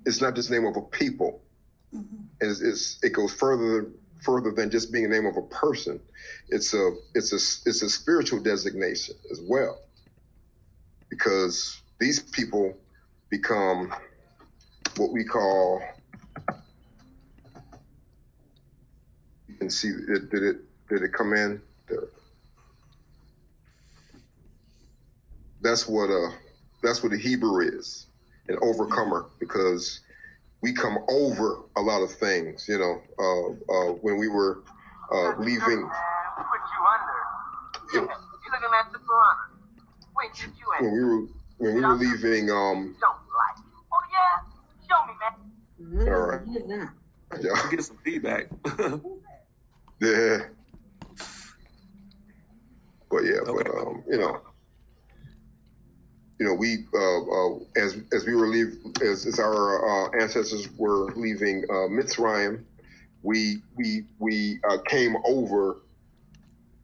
it's not just the name of a people. It goes further than just being the name of a person. It's a spiritual designation as well, because these people become what we call. You can see did it come in? That's what the Hebrew is, an overcomer, because we come over a lot of things, you know. When we were leaving, put you under. You're looking at the piranha. Wait, did you when we were leaving, don't like. Oh yeah, show me, man. all right, yeah, get some feedback. yeah, but yeah, Okay. but we as we were as our ancestors were leaving Mitzrayim, we came over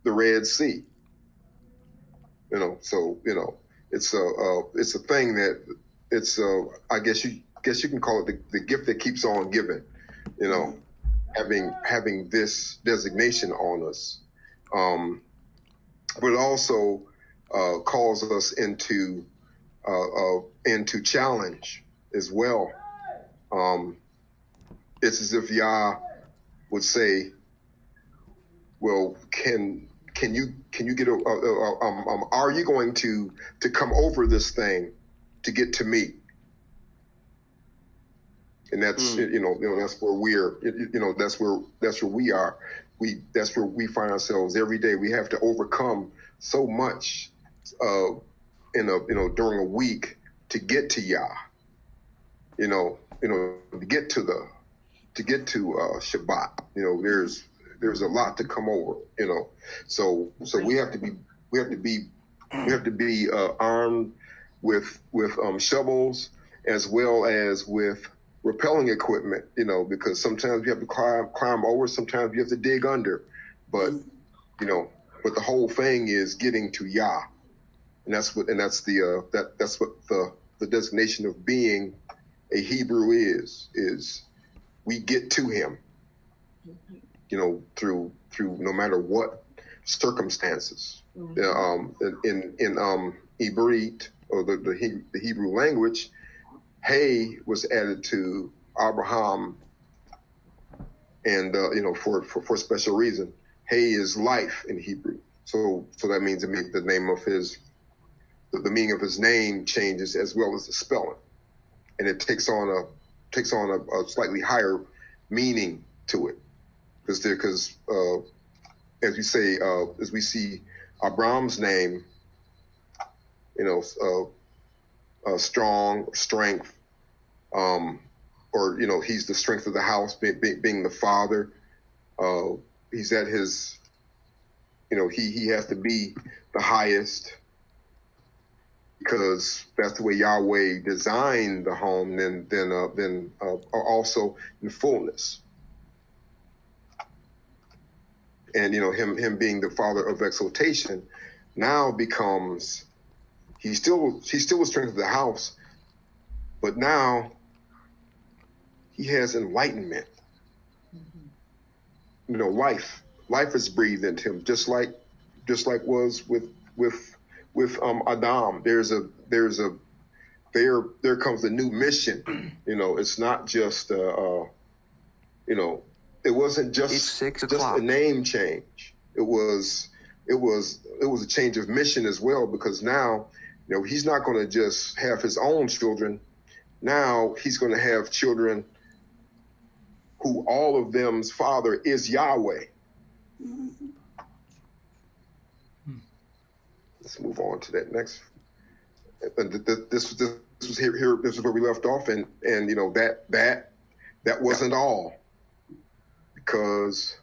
the Red Sea. So it's a thing that it's I guess you can call it the gift that keeps on giving. Having this designation on us, but it also calls us into challenge as well. It's as if Yah would say, "Well, can you get are you going to come over this thing to get to me?" And that's that's where we're that's where we are. That's where we find ourselves every day. We have to overcome so much during a week to get to Yah. To get to Shabbat. There's a lot to come over. So we have to be armed with shovels as well as with rappelling equipment, because sometimes you have to climb over, sometimes you have to dig under, but the whole thing is getting to Yah, and that's what the designation of being a Hebrew is we get to him, through no matter what circumstances. In Ibrit, or the Hebrew language, Hay was added to Abraham, and for a special reason. Hay is life in Hebrew, so that means the name of the meaning of his name changes as well as the spelling, and it takes on a slightly higher meaning to it, because as we see Abraham's name, strong, strength, or he's the strength of the house, being the father. He's at his, he has to be the highest, because that's the way Yahweh designed the home. Then also in fullness, and him being the father of exaltation now becomes. He's still the strength of the house, but now he has enlightenment. Life is breathed into him, just like was with Adam. There comes a new mission. It's not just it wasn't just a name change. It was a change of mission as well, because now. He's not going to just have his own children. Now he's going to have children who all of them's father is Yahweh. Let's move on to that next. This was here. This is where we left off, and that wasn't all, because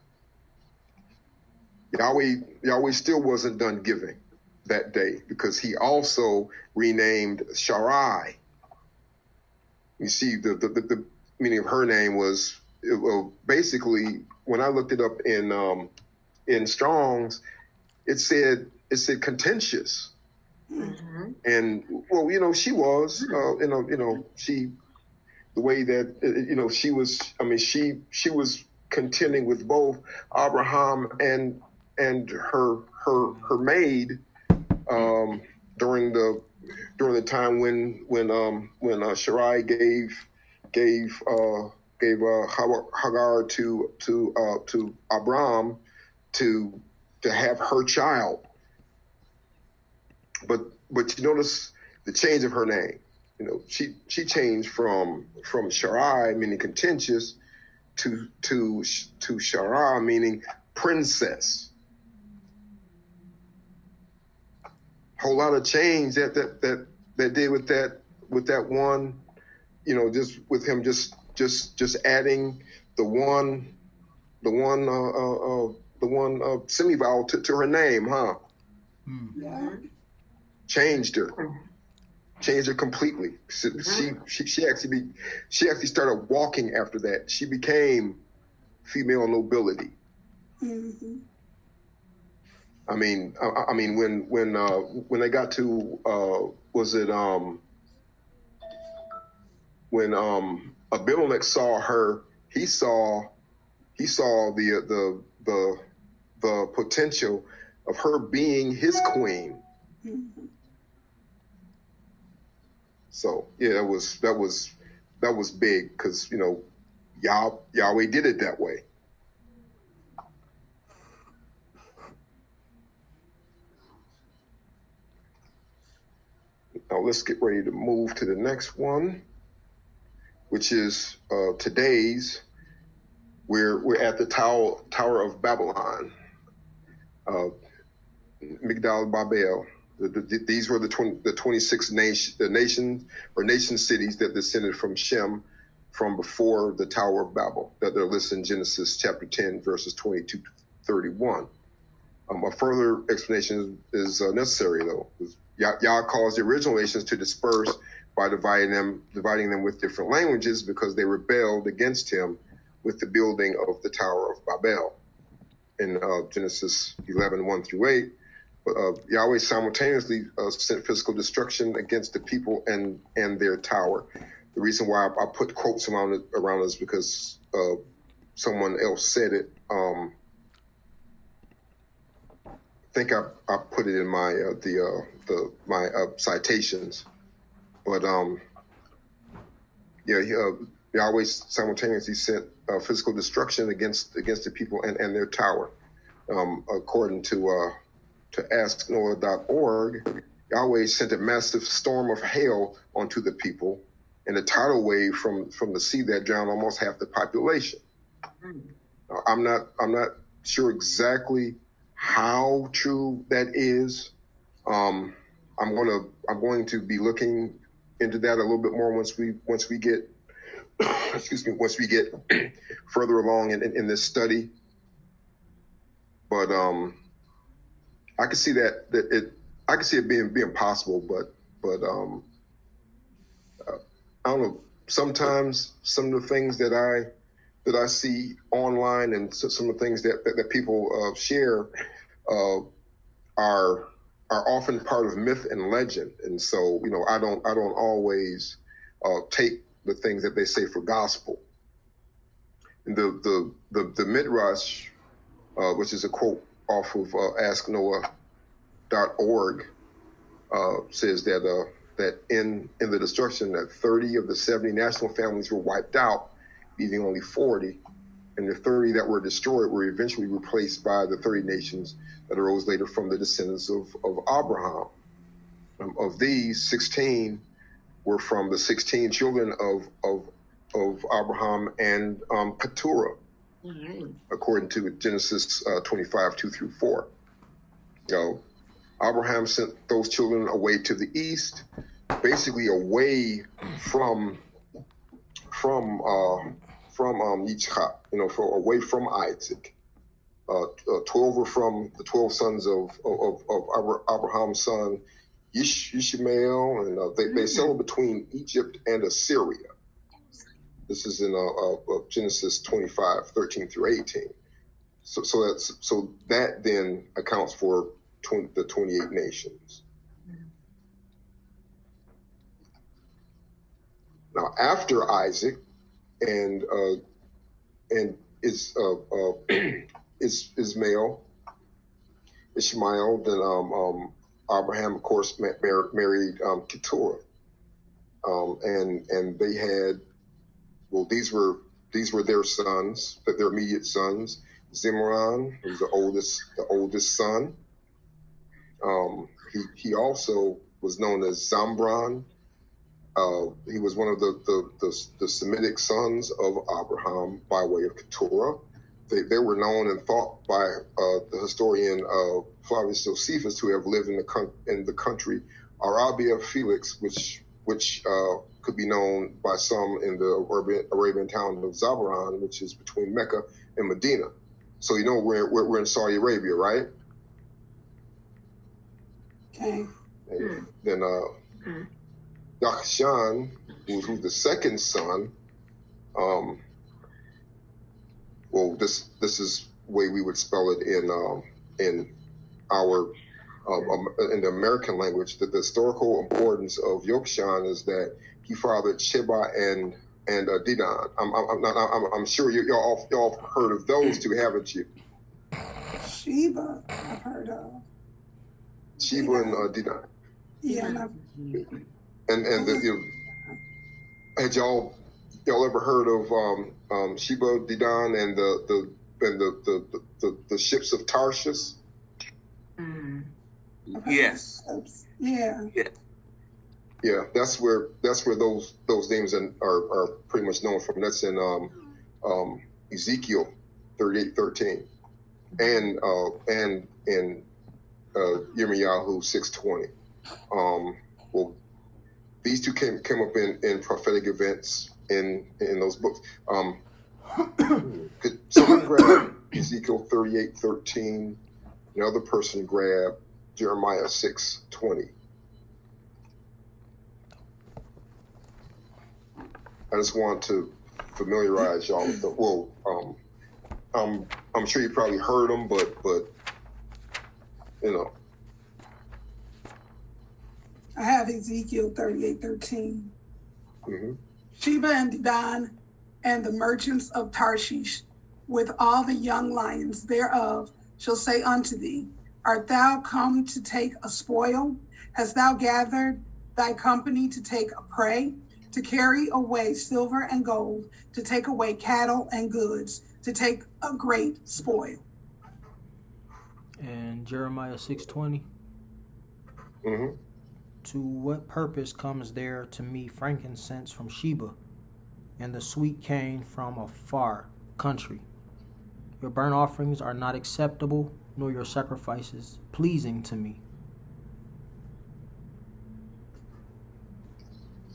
Yahweh still wasn't done giving that day, because he also renamed Sharai. You see, the meaning of her name was basically, when I looked it up in Strong's, it said contentious. Mm-hmm. And well, she was, she, the way that she was. I mean, she was contending with both Abraham and her maid during the time when Sarai gave Hagar to Abram to have her child. But you notice the change of her name. She changed from Sarai, meaning contentious, to Sarah, meaning princess. Whole lot of change that did with that one, just with him just adding the one semi-vowel to her name, huh? Yeah. Changed her completely. She actually started walking after that. She became female nobility. Mm-hmm. I mean, when they got to when Abimelech saw her, he saw the potential of her being his queen. Mm-hmm. So yeah, that was big because Yahweh did it that way. Now let's get ready to move to the next one, which is today's. We're at the Tower of Babylon, Migdal Babel. These were the 26 nation cities that descended from Shem from before the Tower of Babel that they're listed in Genesis chapter 10 verses 22 to 31. A further explanation is necessary though. Yah caused the original nations to disperse by dividing them with different languages because they rebelled against him with the building of the Tower of Babel in Genesis 11, 1 through 8. But Yahweh simultaneously sent physical destruction against the people and their tower. The reason why I put quotes around it is because someone else said it. I think I put it in my my citations, but Yahweh simultaneously sent physical destruction against the people and their tower, according to AskNoah.org. Yahweh sent a massive storm of hail onto the people and a tidal wave from the sea that drowned almost half the population. I'm not sure exactly how true that is. I'm going to be looking into that a little bit more once we get once we get further along in this study. But I can see I can see it being possible, but I don't know. Sometimes some of the things that I see online and some of the things that people share are often part of myth and legend, and so I don't always take the things that they say for gospel. And the Midrash, which is a quote off of AskNoah.org, says that in the destruction that 30 of the 70 national families were wiped out, leaving only 40, and the 30 that were destroyed were eventually replaced by the 30 nations that arose later from the descendants of Abraham. Of these, 16 were from the 16 children of Abraham and Keturah, according to Genesis 25, 2 through 4. Abraham sent those children away to the east, basically away from Yitzchak, away from Isaac. 12 were from the 12 sons of Abraham's son Ishmael, and they settled between Egypt and Assyria. This is in Genesis 25, 13 through 18. So that then accounts for the 28 nations. Now, after Isaac and is Ishmael, then Abraham, of course, married Keturah, and they had, well, these were their sons, their immediate sons. Zimran, who was the oldest son. He also was known as Zambran. He was one of the Semitic sons of Abraham by way of Keturah. They were known and thought by the historian Flavius Josephus to have lived in the country Arabia Felix, which could be known by some in the Arabian town of Zabaran, which is between Mecca and Medina. So you know we're in Saudi Arabia, right? Okay. And then Joaquin, who's the second son, well, this is the way we would spell it in our in the American language. That the historical importance of Joaquin is that he fathered Sheba and Dedan. I'm sure y'all heard of those two, haven't you? Sheba, I've heard of. Sheba and Dedan. Yeah. And had y'all ever heard of Sheba, Dedan, and the ships of Tarshish? Yes. Yeah. Yeah, that's where those names are pretty much known from. That's in Ezekiel 38:13, and in Yirmiyahu 6:20. Well, these two came up in prophetic events in those books. Could someone grab Ezekiel 38:13? Another person grab Jeremiah 6:20. I just want to familiarize y'all with them. Well, I'm sure you probably heard them, but you know. I have Ezekiel 38:13. Mm-hmm. Sheba and Dedan and the merchants of Tarshish with all the young lions thereof shall say unto thee, art thou come to take a spoil? Hast thou gathered thy company to take a prey? To carry away silver and gold, to take away cattle and goods, to take a great spoil. And Jeremiah 6:20. Mm-hmm. To what purpose comes there to me frankincense from Sheba, and the sweet cane from a far country? Your burnt offerings are not acceptable, nor your sacrifices pleasing to me.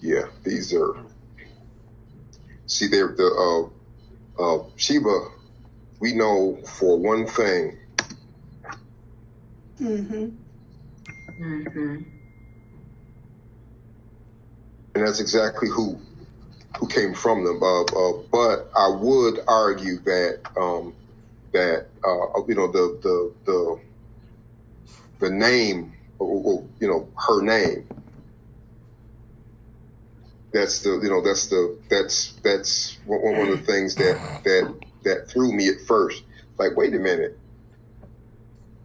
Yeah, these are. See, they're the Sheba. We know for one thing. Mm-hmm. Mm-hmm. And that's exactly who came from them. But I would argue that you know the name, or, you know, her name. That's one of the things that threw me at first. Like, wait a minute,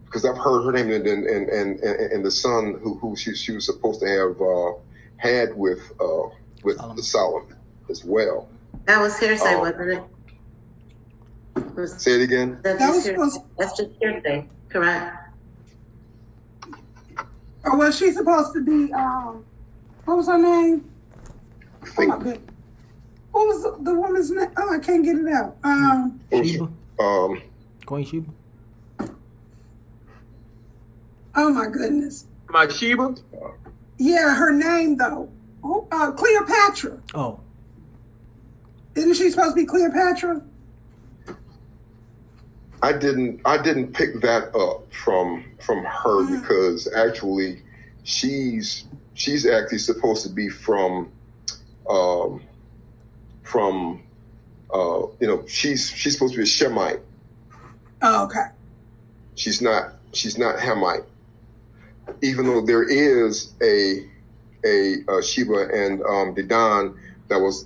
because I've heard her name and the son who she was supposed to have had with Solomon as well. That was hearsay, wasn't it? Say it again. That was supposed. That's just hearsay, correct? Or was she supposed to be? What was her name? Oh my goodness. What was the woman's name? Oh, I can't get it out. Sheba. Queen Sheba. Oh my goodness. My Sheba? Yeah, her name though. Cleopatra. Oh. Isn't she supposed to be Cleopatra? I didn't pick that up from her because actually she's actually supposed to be from you know, she's supposed to be a Shemite. Oh, okay. She's not Hamite. Even though there is a Sheba and Dedan that was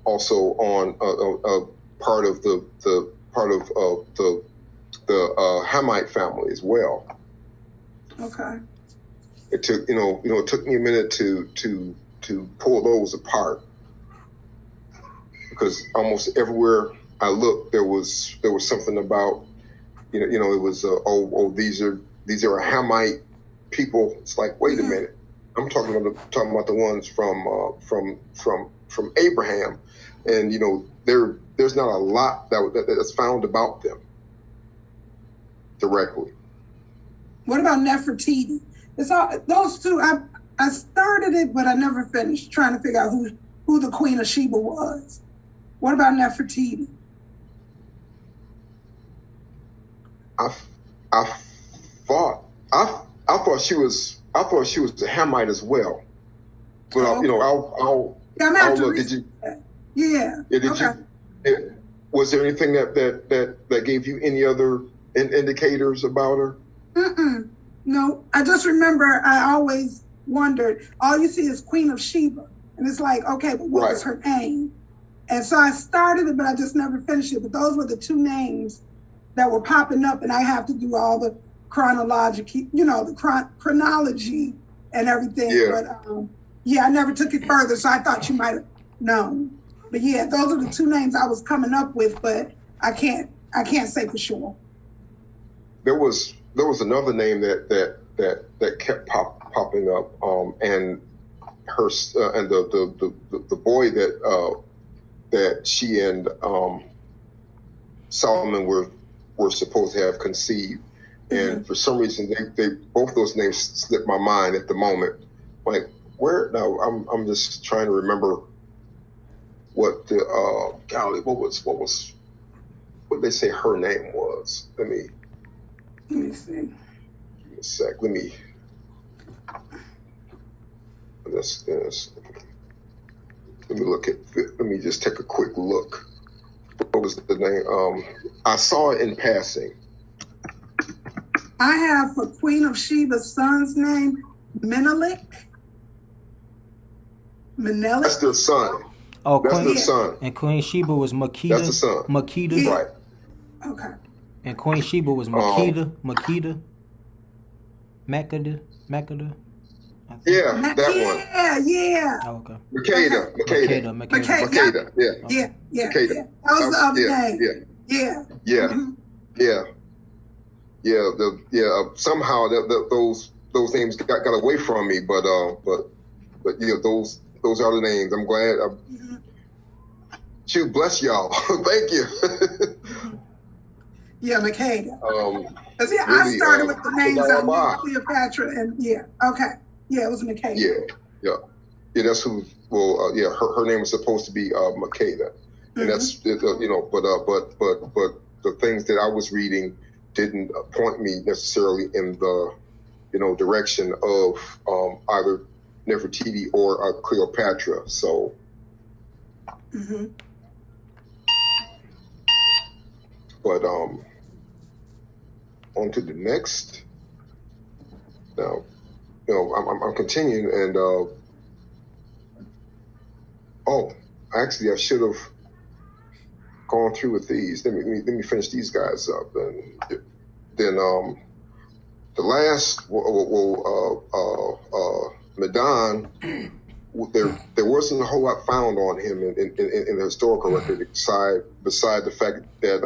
also on part of the Hamite family as well. Okay. It took it took me a minute to pull those apart, because almost everywhere I looked there was something about it was these are Hamite people. It's like, wait a minute, I'm talking about the ones from Abraham, and there's not a lot that's found about them directly. What about Nefertiti? It's all those two. I started it, but I never finished trying to figure out who the Queen of Sheba was. What about Nefertiti? I thought she was a Hamite as well, but I'll look. Did you? Yeah. Did you? Was there anything that gave you any other indicators about her? No, I just remember I always wondered. All you see is Queen of Sheba, and it's like, okay, but what was her name? And so I started it, but I just never finished it. But those were the two names that were popping up, and I have to do all the chronology and everything. Yeah. But I never took it further, so I thought you might have known. But yeah, those are the two names I was coming up with, but I can't say for sure. There was another name that kept popping up, and her and the boy that she and Solomon were supposed to have conceived, and for some reason they both those names slipped my mind at the moment. Like, where now? I'm just trying to remember what the what they say her name was. Let me see. Give me a sec. Let me look at. Let me just take a quick look. What was the name? I saw it in passing. I have for Queen of Sheba's son's name Menelik. That's the son. Oh, that's Queen, the son. And Queen Sheba was Makeda. That's the son. Makeda. Yeah. Right. Okay. And Queen Sheba was Makeda. Makeda. Yeah, that one. Yeah. Oh, okay. Makeda. Yeah. That was the other name. Yeah. Somehow those names got away from me, but those are the names. I'm glad. Shoot, bless y'all. Thank you. Yeah, Makeda. I started with the names I knew, Cleopatra, and it was Makeda. Yeah. That's who. Well, her name was supposed to be Makeda, and that's but the things that I was reading didn't point me necessarily in the direction of either Nefertiti or Cleopatra. So. But on to the next. Now, I'm continuing, and actually, I should have gone through with these. Let me finish these guys up, and then the last Medan. There wasn't a whole lot found on him in the historical record, beside the fact that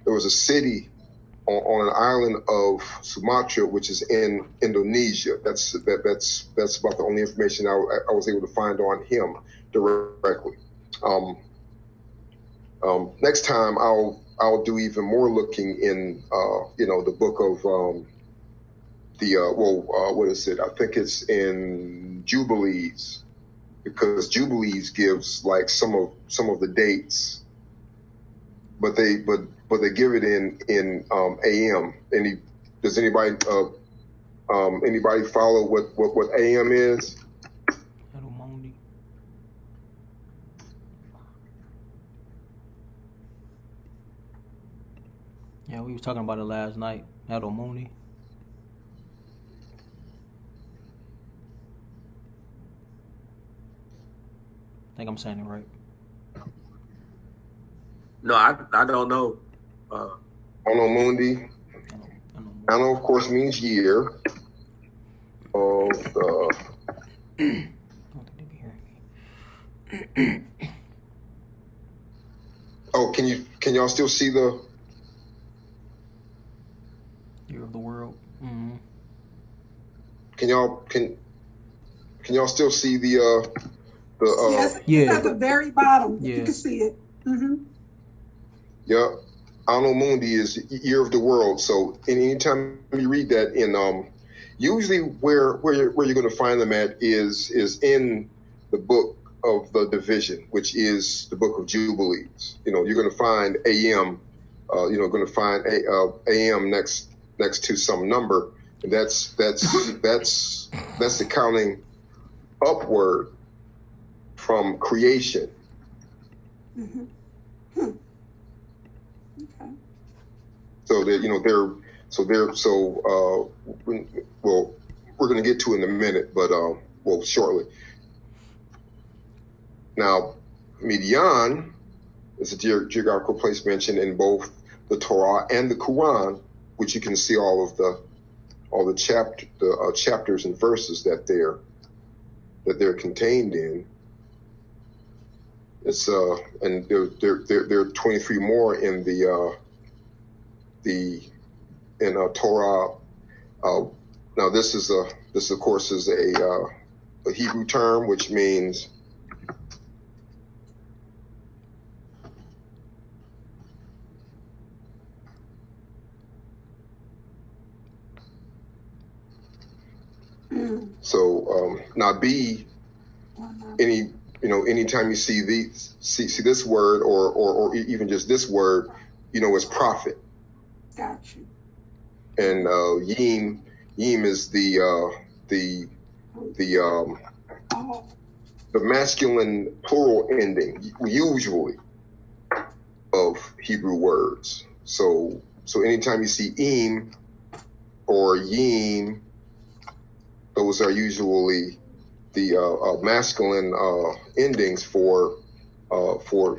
there was a city on an island of Sumatra, which is in Indonesia. That's about the only information I was able to find on him directly. Next time I'll do even more looking in the book of what is it? I think it's in Jubilees, because Jubilees gives like some of the dates, but they give it in AM. Does anybody follow what AM is? Yeah, we was talking about it last night. Adomoni. I think I'm saying it right. No, I don't know. Anno Mundi. Anno, of course, means year of the. I don't think they be hearing me. Oh, can y'all still see the Year of the world. Mm-hmm. can y'all still see the Yes, Yeah. it's at the very bottom. Yeah. You can see it. Mm-hmm. yeah, Anno Mundi is year of the world. So anytime you read that in usually where you're going to find them at is in the book of the division, which is the book of Jubilees. You know, you're going to find AM, going to find AM next to some number, and that's the counting upward from creation. Mm-hmm. Okay. So that we're going to get to it in a minute, but shortly. Now, Midian is a geographical place mentioned in both the Torah and the Quran, which you can see all the chapters and verses that they're contained in. It's and there are 23 more in the Torah. Now this of course is a Hebrew term which means Nabi. Anytime you see this word or even just this word, it's prophet. Got you. And Yim is the masculine plural ending usually of Hebrew words. So anytime you see Im or Yim, those are usually the masculine endings for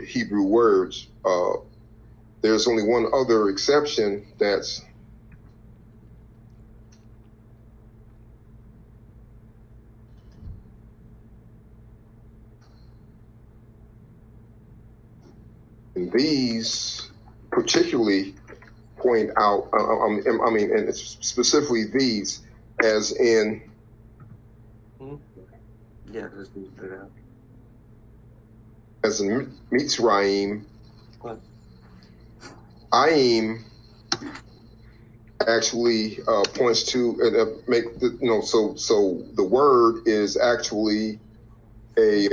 Hebrew words. There's only one other exception that's and these particularly point out, and it's specifically these as in just need to put it out. As in Mitzrayim, What? Aim actually points to so the word is actually a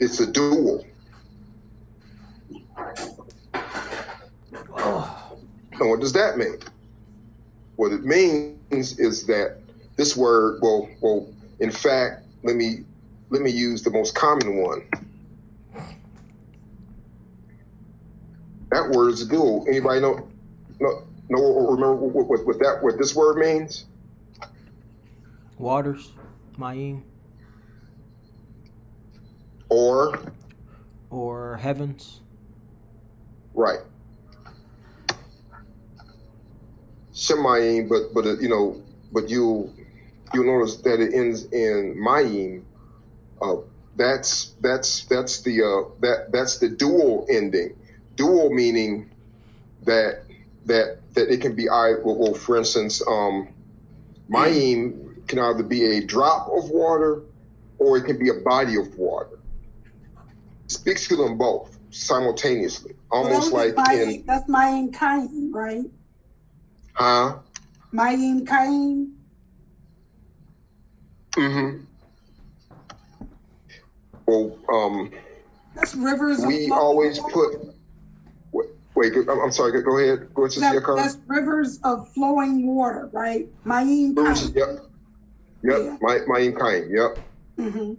it's a dual. And what does that mean? What it means is that this word, in fact, let me use the most common one. That word is a dual. Anybody know or remember what this word means? Waters, Mayim. Or heavens. Right. Shemayim, but you'll notice that it ends in Mayim. That's the dual ending. Dual meaning that it can be for instance, Mayim can either be a drop of water or it can be a body of water. It speaks to them both simultaneously, almost like that's Mayim Kaim, right? Huh? Mayim Kaim. Mm-hmm. Well, that's rivers. We always put. Wait, I'm sorry. Go ahead. Go ahead. That's rivers of flowing water, right? Mayim Kaim. Yep. Yeah. Mayim Kaim. Yep. Mm-hmm.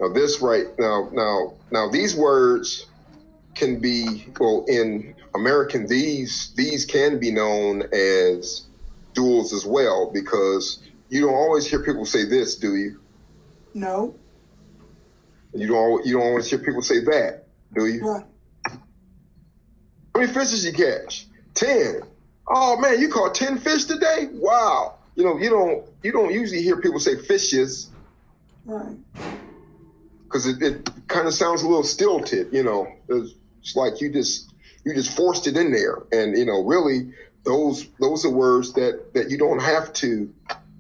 Now this right now these words can be, well, in American, these can be known as duals as well, because you don't always hear people say this, do you? No. You don't always hear people say that, do you? Right. How many fishes you catch? 10. Oh man, you caught 10 fish today? Wow. You don't usually hear people say fishes. Right. Because it kind of sounds a little stilted, It's like you just forced it in there, and really those are words that you don't have to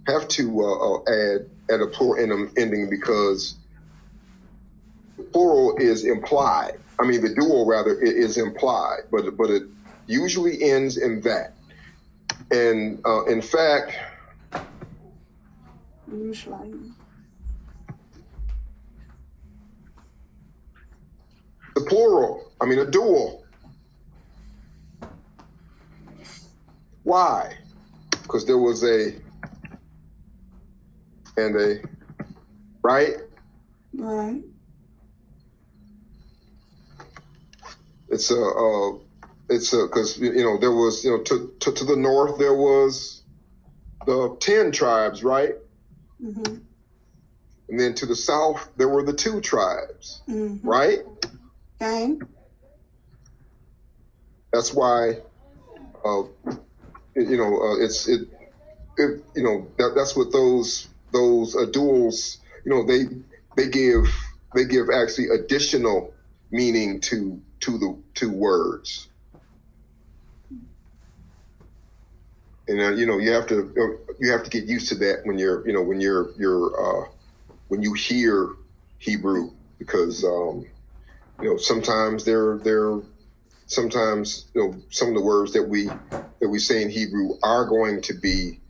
add a plural ending, because the plural is implied. I mean, the dual rather is implied, but it usually ends in that. And in fact, the plural, I mean a dual. Why? Because there was a and a, right? Right. It's because there was to the north there was the 10 tribes, right? Mm-hmm. And then to the south there were the 2 tribes, mm-hmm. right? Okay. That's why that's what those duals, they give actually additional meaning to the 2 words. And you have to get used to that when you hear Hebrew, because sometimes sometimes some of the words that we say in Hebrew are going to be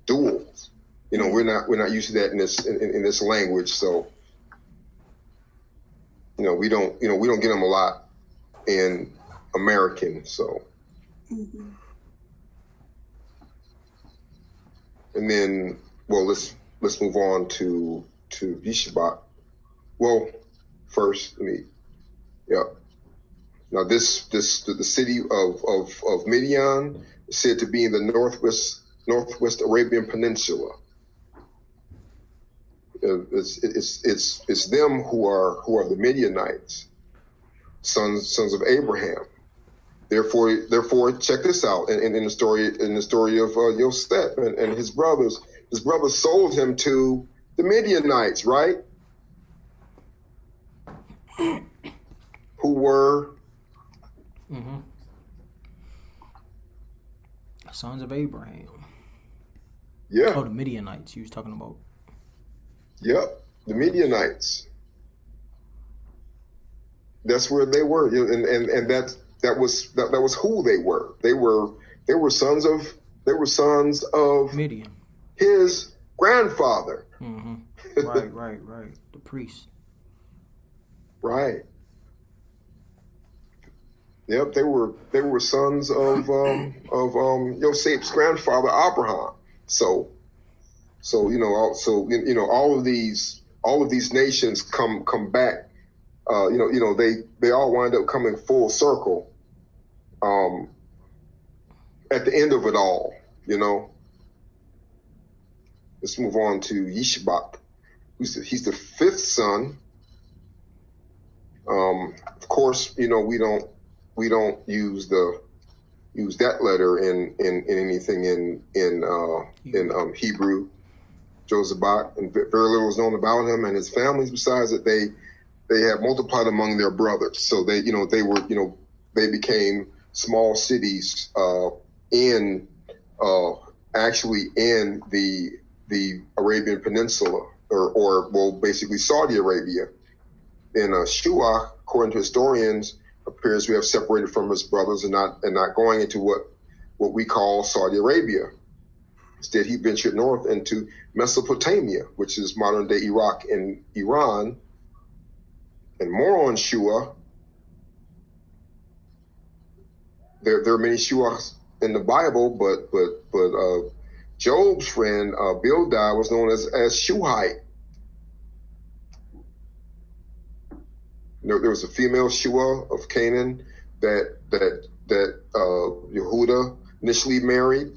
duals. We're not used to that in this language, so we don't get them a lot in American. So, mm-hmm. And then, well, let's move on to Yishbak. Well, first, now the city of Midian is said to be in the northwest Arabian Peninsula. It's them who are the Midianites, sons of Abraham. Therefore, check this out. In the story of Yosef and his brothers sold him to the Midianites, right? Who were sons of Abraham. Yeah. Oh, the Midianites you was talking about. Yep, the Midianites. That's where they were, and that was who they were. They were sons of Midian, his grandfather. Mm-hmm. Right. The priest. Right. Yep, they were sons of Yosef's grandfather Abraham. So all of these nations come back. They all wind up coming full circle at the end of it all. Let's move on to Yishbak. He's the 5th son. Of course, we don't use that letter in anything in Hebrew. Jozabak, and very little is known about him and his families, besides that they have multiplied among their brothers. So they became small cities actually in the Arabian Peninsula, or basically Saudi Arabia. And Shuach, according to historians, appears to have separated from his brothers and not going into what we call Saudi Arabia. Instead, he ventured north into Mesopotamia, which is modern day Iraq and Iran. And more on Shua. There are many Shuachs in the Bible, but Job's friend Bildad was known as Shuhite. there was a female Shua of Canaan that Yehuda initially married.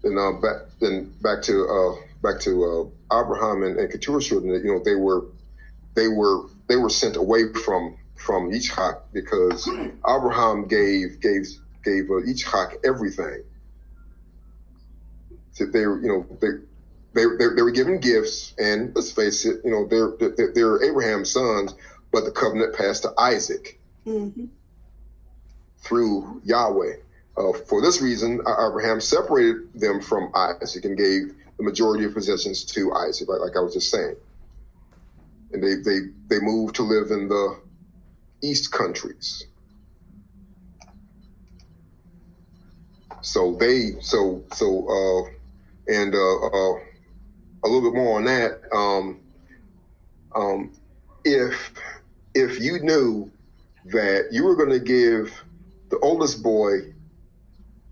Then back to Abraham and Keturah's children. You know, they were sent away from Yitzchak because Abraham gave Yitzchak everything. So they were given gifts, and let's face it, you know, they're Abraham's sons, but the covenant passed to Isaac through Yahweh. For this reason, Abraham separated them from Isaac and gave the majority of possessions to Isaac, like I was just saying. And they moved to live in the East countries. So a little bit more on that. If you knew that you were going to give the oldest boy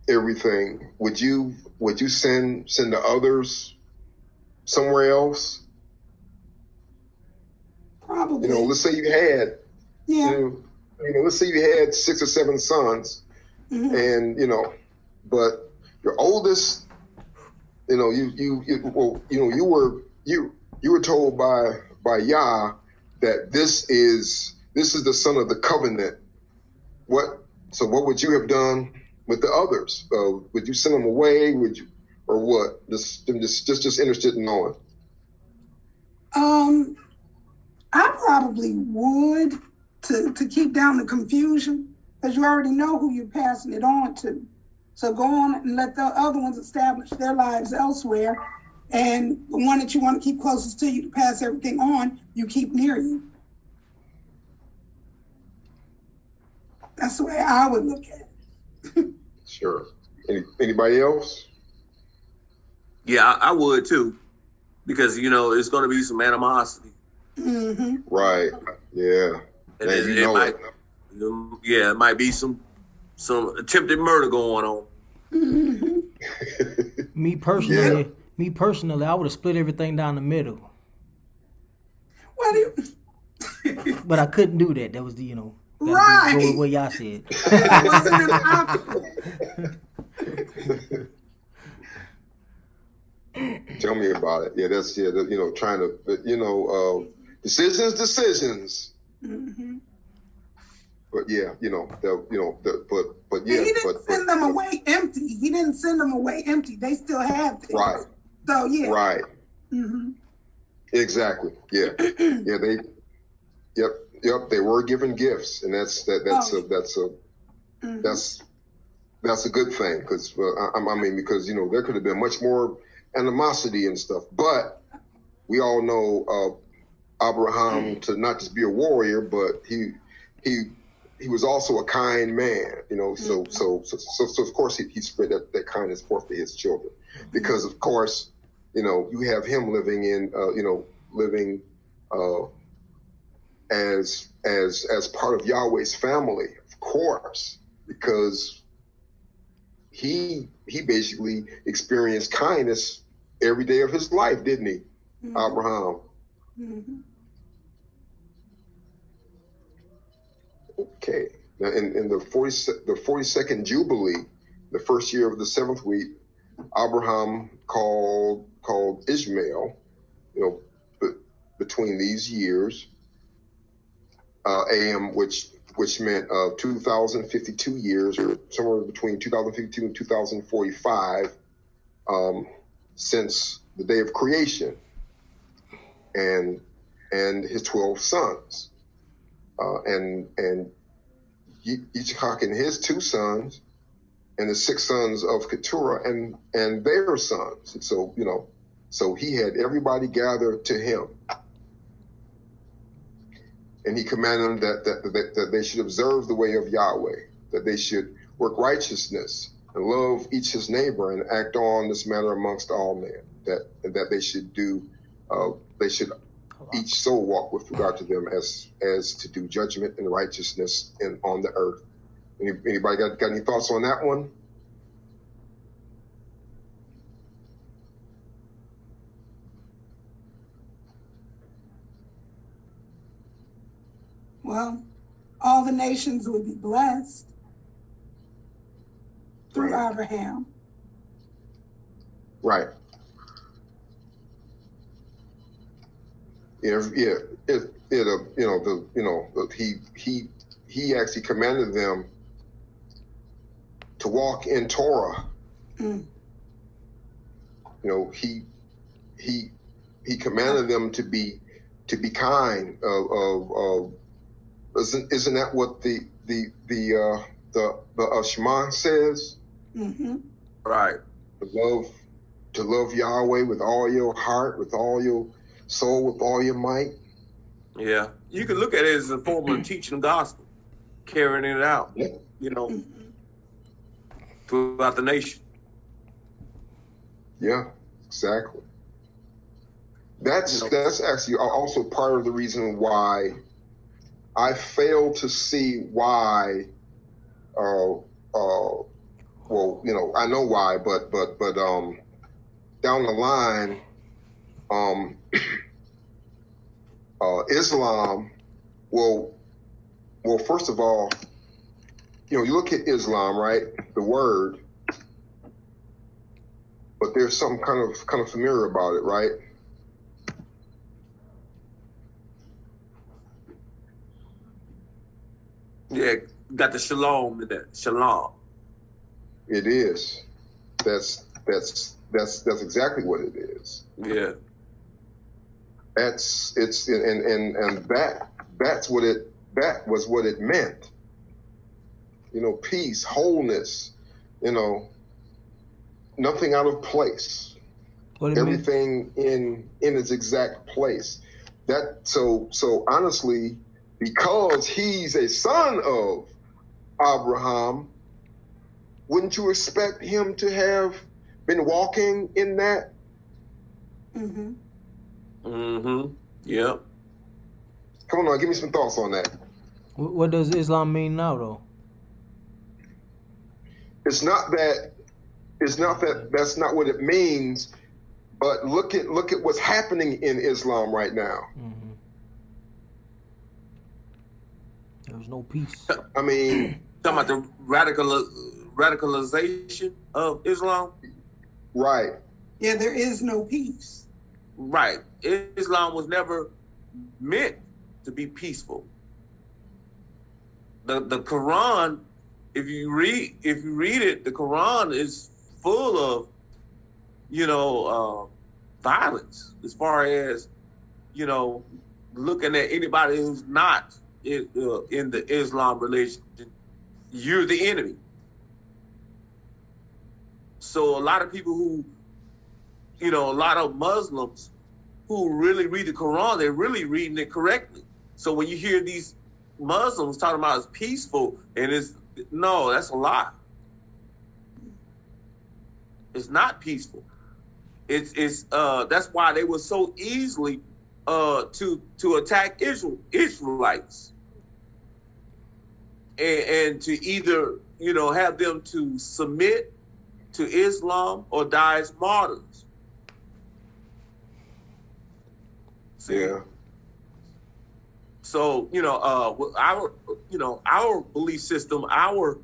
everything, would you send the others somewhere else? Probably. You know, let's say you had, let's say you had 6 or 7 sons, and but your oldest, you were told by Yah that this is the son of the covenant. What would you have done with the others? Would you send them away? Or what? I'm just interested in knowing. I probably would to keep down the confusion, because you already know who you're passing it on to. So go on and let the other ones establish their lives elsewhere, and the one that you want to keep closest to you to pass everything on, you keep near you. That's the way I would look at it. Sure. Anybody else? Yeah, I would too, because it's going to be some animosity. Right. Yeah. And it might be some attempted murder going on. Me personally, I would have split everything down the middle. What do you? But I couldn't do that. That was the Right. Go with what y'all said. It wasn't an option. Tell me about it. Yeah, that's trying to decisions. But yeah, but yeah. He didn't send them away empty. He didn't send them away empty. They still have things. Right. So yeah. Right. Exactly. Yeah. Yeah. Yep. They were given gifts, and that's a good thing, because because there could have been much more animosity and stuff, but we all know Abraham to not just be a warrior, but he was also a kind man, so of course he spread that kindness forth to his children, because of course you have him living as part of Yahweh's family, of course, because he basically experienced kindness every day of his life, didn't he, Abraham? Okay. Now, in the 42nd Jubilee, the first year of the 7th week, Abraham called Ishmael, between these years, AM, which meant 2,052 years, or somewhere between 2052 and 2045, since the day of creation, and his 12 sons, and Yitzchak and his 2 sons, and the 6 sons of Keturah and their sons. And so he had everybody gathered to him. And he commanded them that they should observe the way of Yahweh, that they should work righteousness and love each his neighbor and act on this manner amongst all men, that they should each soul walk with regard to them as to do judgment and righteousness on the earth. Anybody got any thoughts on that one? Well, all the nations would be blessed through Right. Abraham. Right. Yeah. He actually commanded them to walk in Torah. Mm. He commanded them to be kind. Isn't that what the Shema says? Mm-hmm. Right. To love Yahweh with all your heart, with all your soul, with all your might. Yeah. You can look at it as a form of teaching the gospel, carrying it out, Yeah. Throughout the nation. Yeah, exactly. That's actually also part of the reason why I fail to see why. I know why, but down the line, Islam. Well, first of all, you look at Islam, right? The word, but there's something kind of familiar about it, right? Yeah, got the shalom in that. Shalom. It is. That's exactly what it is. Yeah. That was what it meant. Peace, wholeness, nothing out of place. Everything in its exact place. So honestly, because he's a son of Abraham, wouldn't you expect him to have been walking in that? Mm-hmm. Mm-hmm. Yep. Come on now, give me some thoughts on that. What does Islam mean now, though? It's not that that's not what it means, but look at what's happening in Islam right now. Mm-hmm. There's no peace. I mean, talking about the radicalization of Islam. Right. Yeah, there is no peace. Right. Islam was never meant to be peaceful. The Quran, if you read it, the Quran is full of, violence as far as, looking at anybody who's not in the Islam religion, you're the enemy. So a lot of people who, a lot of Muslims who really read the Quran, they're really reading it correctly. So when you hear these Muslims talking about it's peaceful, and that's a lie. It's not peaceful. It's that's why they were so easily to attack Israelites and to either have them to submit to Islam or die as martyrs. See? Yeah. So our belief system, our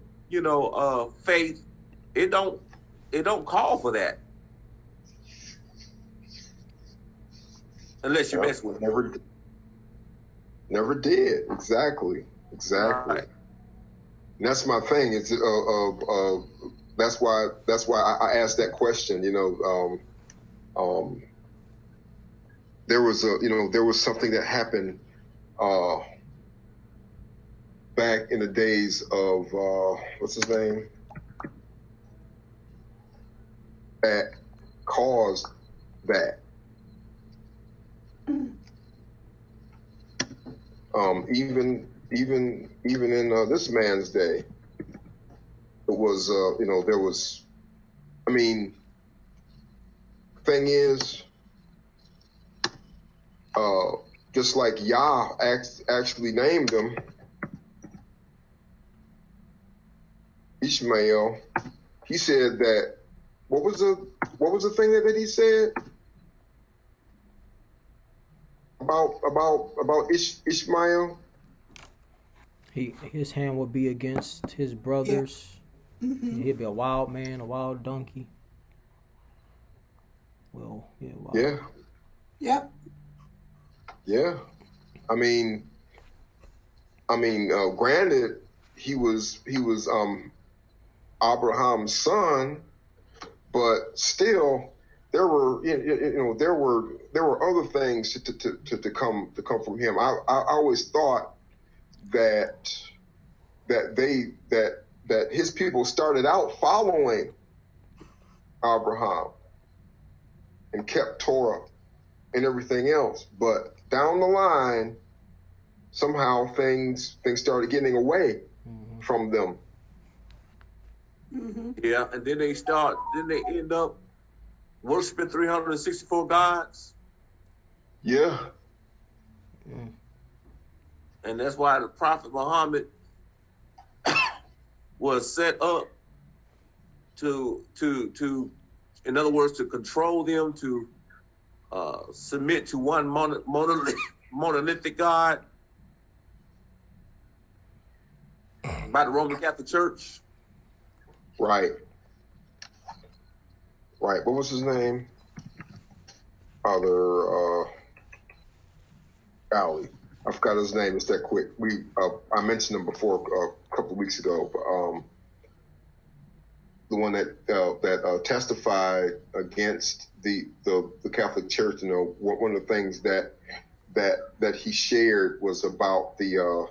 faith, it don't call for that unless you mess with it. Never did. Exactly. Right. And that's my thing. It's that's why I asked that question. There was something that happened back in the days of what's his name, that caused that. Even in this man's day, it was there was. I mean, thing is, just like Yah actually named him Ishmael, he said that. What was the thing that he said about Ishmael? His hand would be against his brothers. Yeah. Mm-hmm. He'd be a wild man, a wild donkey. Well, yeah, wild. Yeah. Yep. Yeah. I mean, granted, he was Abraham's son, but still, there were there were other things to come from him. I always thought that his people started out following Abraham and kept Torah and everything else, but down the line, somehow things started getting away from them. Mm-hmm. Yeah, and then they end up worshiping 364 gods. Yeah. And that's why the Prophet Muhammad was set up to in other words, to control them, to submit to one monolithic God by the Roman Catholic Church. Right. What was his name? Ali. I forgot his name. It's that quick. I mentioned him before a couple of weeks ago. The one that testified against the Catholic Church. You know, one of the things that he shared was about the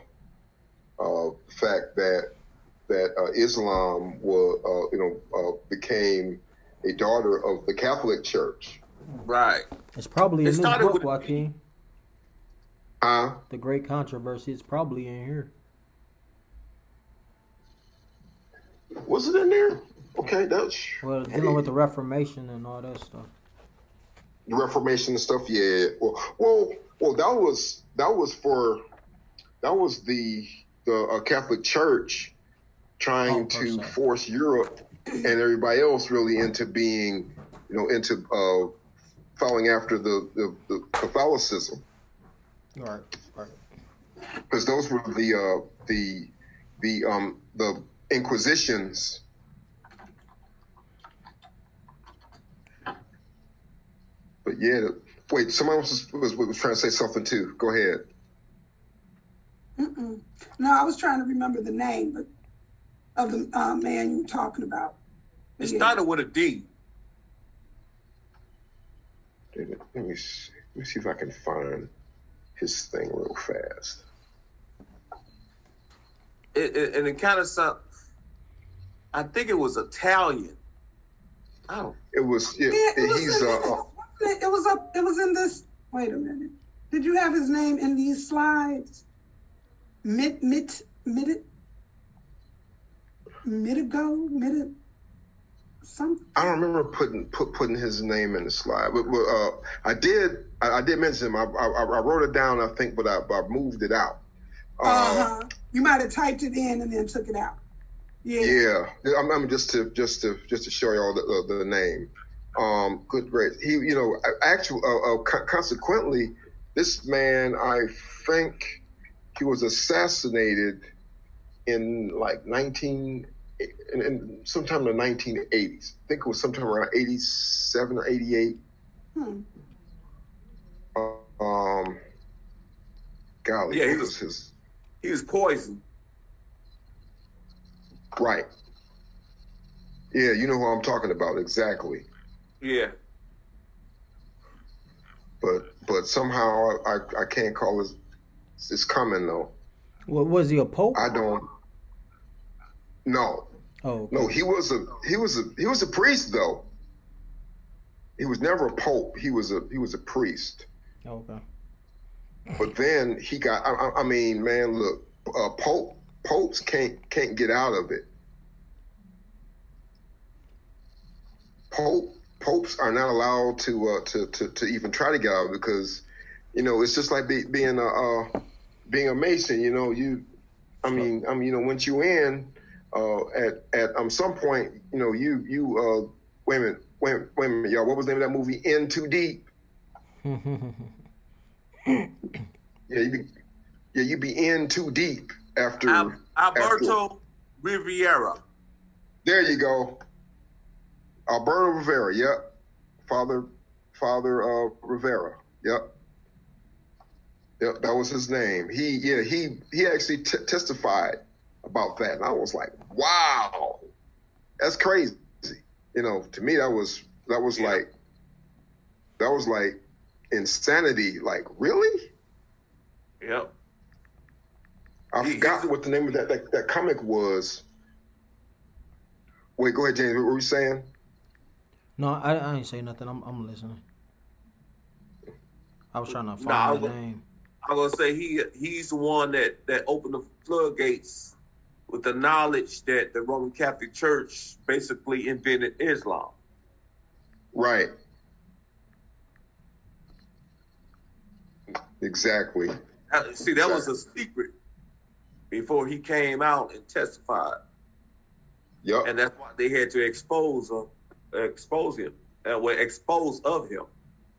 fact that Islam became a daughter of the Catholic Church. Right. It's probably in this book, with Joaquin. The Great Controversy is probably in here. Was it in there? Okay, that's well dealing with the Reformation and all that stuff. The Reformation and stuff, yeah. Well, that was the Catholic Church trying to force Europe and everybody else really into being, following after the Catholicism. Right. Because those were the Inquisitions. But yeah, wait, someone else was trying to say something too. Go ahead. Mm-mm. No, I was trying to remember the name of the man you were talking about. It started with a D. Let me see if I can find his thing real fast. It kind of sound. I think it was Italian. Oh, it was. Yeah, it was in this. Wait a minute. Did you have his name in these slides? Something. I don't remember putting his name in the slide, but I did mention him. I wrote it down, I think, but I moved it out. You might have typed it in and then took it out. Yeah. I'm just to show you all the name. Good, great. He, consequently, this man, I think he was assassinated in sometime in the 1980s. I think it was sometime around 87 or 88. Golly, yeah, he was poisoned. Right. Yeah, you know who I'm talking about exactly. Yeah. But somehow I can't call it. It's coming though. What was he, a pope? I don't. No. Oh. Okay. No, he was a priest though. He was never a pope. He was a priest. Okay. But then he got. I mean, man, look, popes can't get out of it. Popes are not allowed to even try to get out of it because, it's just like being a Mason. Once you in at some point, you wait a minute, y'all. What was the name of that movie? In Too Deep. Yeah, you be in too deep. after Alberto Riviera. There you go. Alberto Rivera, yep. Father Rivera, yep. Yep, that was his name. He actually testified about that, and I was like, wow, that's crazy. You know, to me that was like insanity. Like, really? Yep. I forgot what the name of that comic was. Wait, go ahead, James. What were you saying? No, I ain't say nothing. I'm listening. I was trying to find the name. I was gonna say he's the one that opened the floodgates with the knowledge that the Roman Catholic Church basically invented Islam. Right. Exactly. See, that was a secret before he came out and testified. Yep. And that's why they had to expose him, expose of him.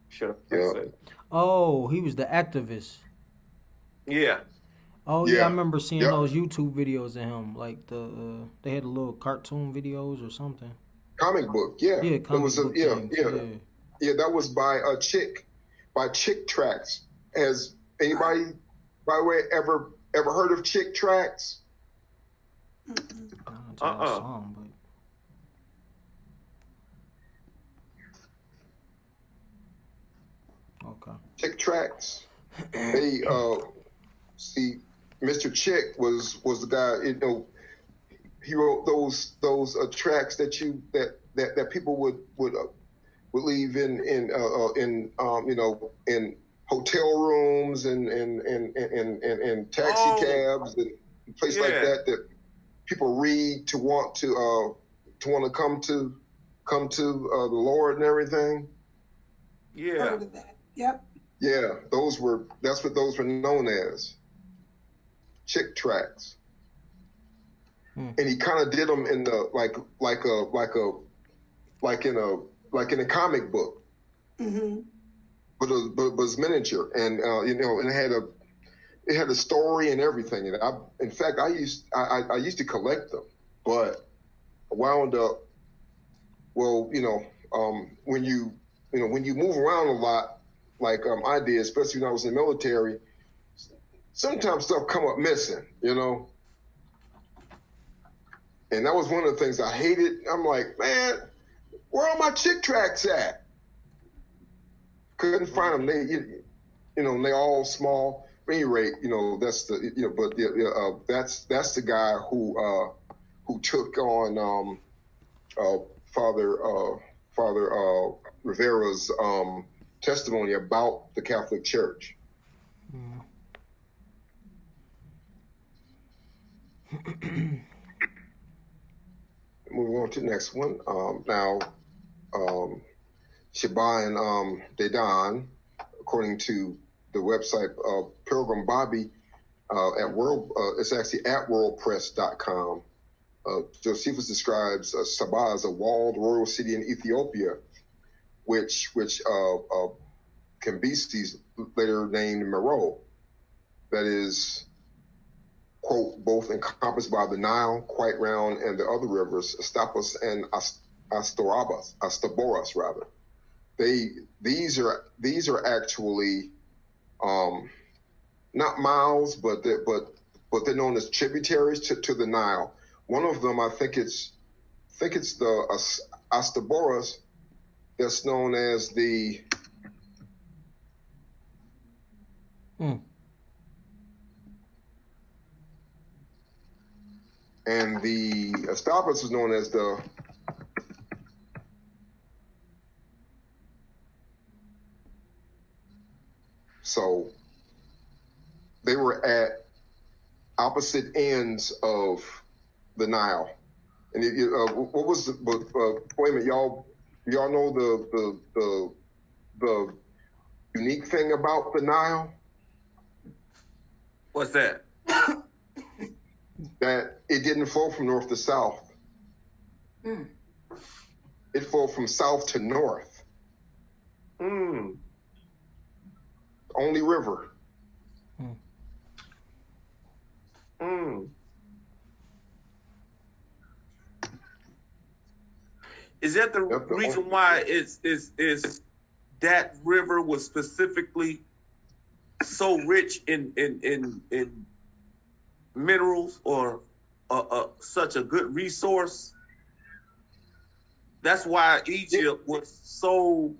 Should I say? Oh, he was the activist. Yeah. Oh yeah, I remember seeing those YouTube videos of him. Like they had a little cartoon videos or something. Comic book, yeah. Yeah, comic book things. Yeah, that was by Chick Tracks. Has anybody, by the way, ever heard of Chick Tracks? Okay. Chick Tracks. They see, Mr. Chick was the guy. You know, he wrote those tracks that people would leave in hotel rooms and taxi cabs and places like that people read to want to come to the Lord and everything. Yeah. Heard of that. Yep. Yeah, that's what those were known as. Chick Tracks. And he kind of did them in the like in a comic book. Mm-hmm. But it was miniature, and and it had a story and everything. And I used to collect them, but I wound up, when you move around a lot, like I did, especially when I was in the military, sometimes stuff come up missing, And that was one of the things I hated. I'm like, man, where are my Chick Tracks at? Couldn't find them. They all small. At any rate, that's the that's the guy who took on Father Rivera's testimony about the Catholic Church. Moving on to the next one. Now, Sheba and Dedan, according to the website Pilgrim Bobby it's actually at worldpress.com. Josephus describes Sabah as a walled royal city in Ethiopia, which Cambyses later named Meroe. That is, quote, both encompassed by the Nile, quite round, and the other rivers, Astapus and Astaboras rather. These are actually not miles, but they're known as tributaries to the Nile. One of them, I think it's the Astaboras, that's known as the and the Astapus is known as the So they were at opposite ends of the Nile. And what was wait a minute, y'all know the unique thing about the Nile? What's that? That it didn't flow from north to south. It flowed from south to north. Only river. Mm. Is that the reason why it's that river was specifically so rich in minerals or such a good resource? That's why Egypt was so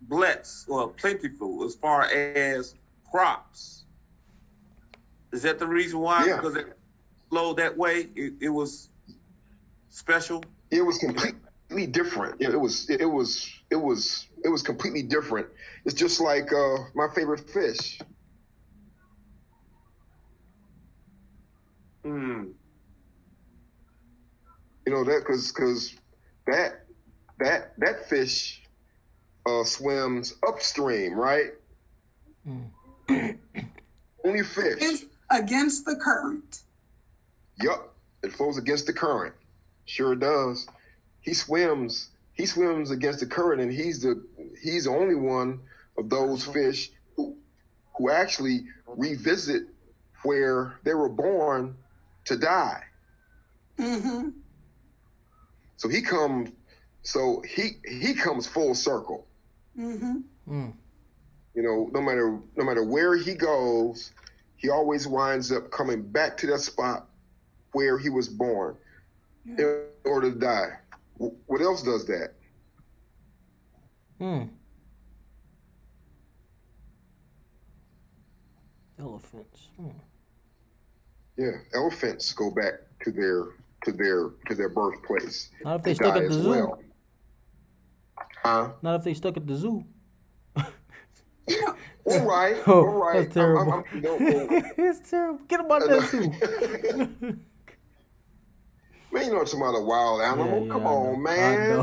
blessed or plentiful as far as crops. Is that the reason why? Yeah. Because it flowed that way? It was special? It was completely different. It was completely different. It's just like my favorite fish. Mm. You know that because that fish swims upstream, right? Mm. Only fish. It's against the current. Yup, it flows against the current. Sure does. He swims against the current, and he's the only one of those fish who actually revisit where they were born to die. Mm-hmm. So he comes full circle. Mm-hmm. Mm. You know, no matter where he goes, he always winds up coming back to that spot where he was born in order to die. What else does that? Mm. Elephants. Mm. Yeah, elephants go back to their birthplace. Not if they to stuck die at the as zoo. well. Huh? Not if they stuck at the zoo. All right. Oh, All right. that's terrible. It's terrible. Get him out that zoo. Man, you know what I'm talking about, a wild animal. Yeah, Come I on, know. man.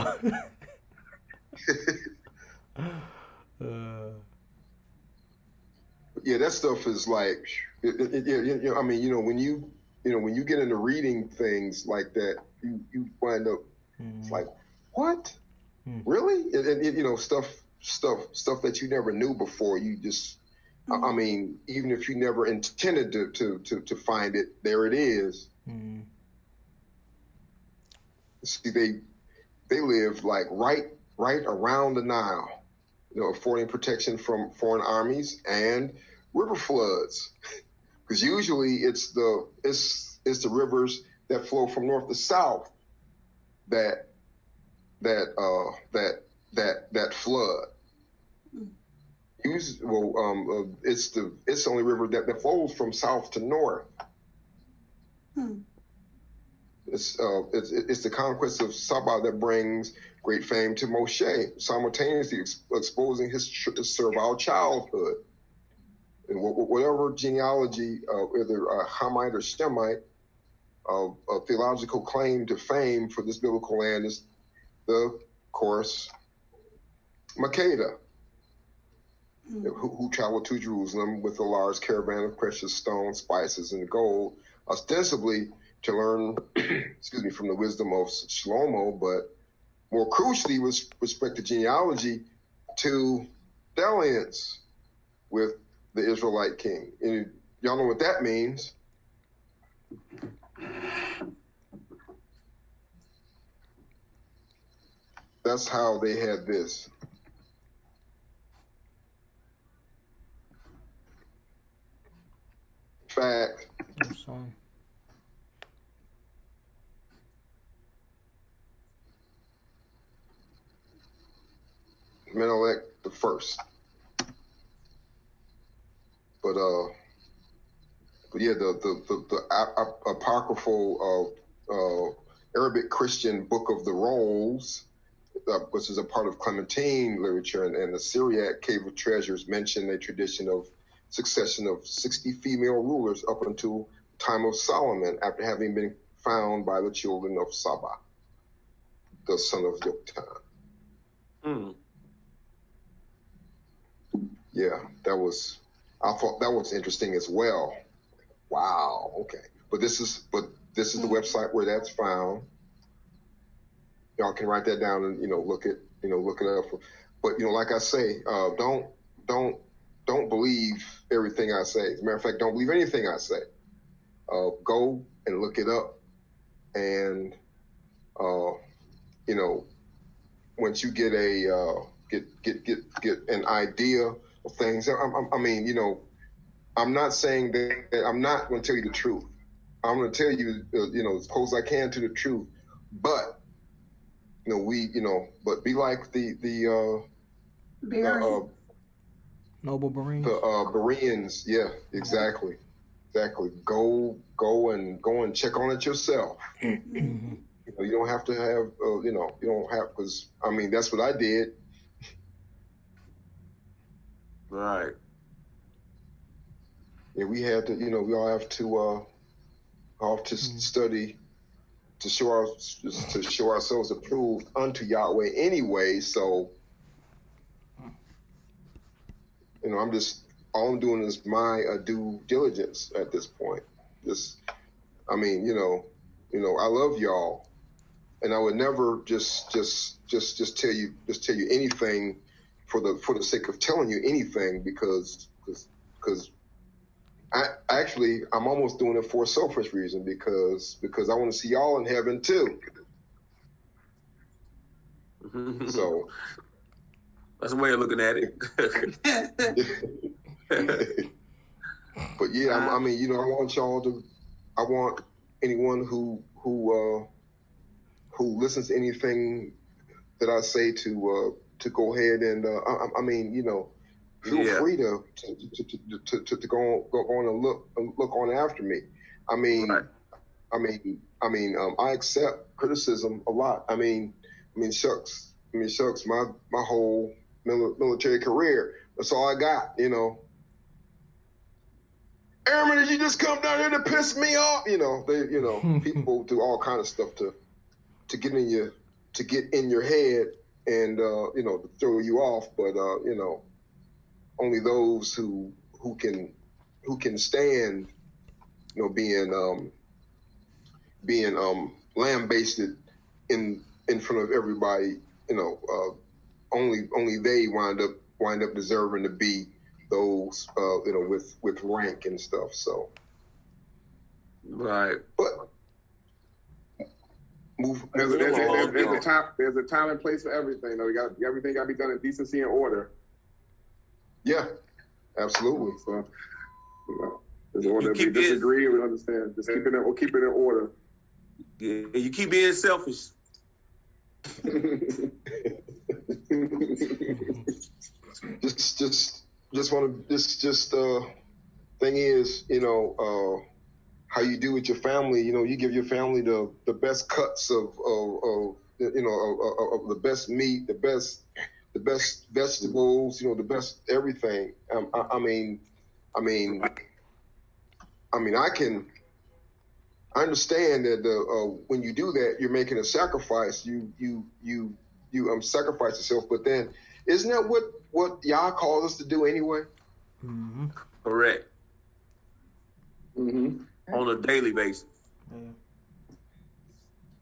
I know. Yeah, that stuff is like, I mean, when you get into reading things like that, you wind up, it's like, what? Really? And stuff that you never knew before. You just, I mean, even if you never intended to find it, there it is. See, they live like right around the Nile, affording protection from foreign armies and river floods. Because usually it's the rivers that flow from north to south that flood. It's the only river that flows from south to north. It's the conquest of Saba that brings great fame to Moshe, simultaneously exposing his servile childhood. And whatever genealogy, either Hamite or Shemite, a theological claim to fame for this biblical land is of course, Makeda, who traveled to Jerusalem with a large caravan of precious stones, spices, and gold, ostensibly to learn, from the wisdom of Shlomo, but more crucially with respect to genealogy, to dalliance with the Israelite king. And y'all know what that means. That's how they had this. In fact, Menelik the first. But yeah, the apocryphal Arabic Christian Book of the Rolls, which is a part of Clementine literature, and the Syriac Cave of Treasures mention a tradition of succession of 60 female rulers up until the time of Solomon, after having been found by the children of Saba, the son of Yoktan. Yeah, I thought that was interesting as well. Wow. Okay. But this is the website where that's found. Y'all can write that down and look it up. But like I say, don't believe everything I say. As a matter of fact, don't believe anything I say. Go and look it up, and you know, once you get a get an idea of things. I mean, you know, I'm not saying that I'm not going to tell you the truth. I'm going to tell you, you know, as close as I can to the truth. But you know, but be like the Noble Marines. The Bereans, yeah, exactly. Go and check on it yourself. You know, you don't have to have, you know, you don't have, because I mean, that's what I did. Right. Yeah, we had to, you know, we all have to study to show ourselves approved unto Yahweh anyway. So, you know, all I'm doing is my due diligence at this point. I mean, you know, I love y'all, and I would never just tell you anything for the sake of telling you anything, because I'm almost doing it for a selfish reason, because I want to see y'all in heaven too. So that's a way of looking at it. But yeah, I mean, you know, I want anyone who listens to anything that I say to go ahead and I mean, you know, feel free to go on and look on after me. I mean, right. I accept criticism a lot. I mean, shucks, my whole military career, that's all I got, you know. Airman, did you just come down here to piss me off? You know, people do all kind of stuff to get in your head and you know, to throw you off. But you know, only those who can stand, you know, being lambasted in front of everybody. You know, only they wind up deserving to be those, you know, with rank and stuff. So, right. But there's a time and place for everything. Though everything got to be done in decency and order. Yeah, absolutely. So, you know, there's order. We disagree. We understand. Just we'll keep it in order. Yeah, you keep being selfish. Thing is, you know, how you do with your family. You know, you give your family the best cuts of you know, of the best meat, the best vegetables, you know, the best everything. I understand that when you do that, you're making a sacrifice. You sacrifice yourself, but then isn't that what Yah calls us to do anyway? Mm-hmm. Correct. Mm-hmm. On a daily basis. Yeah.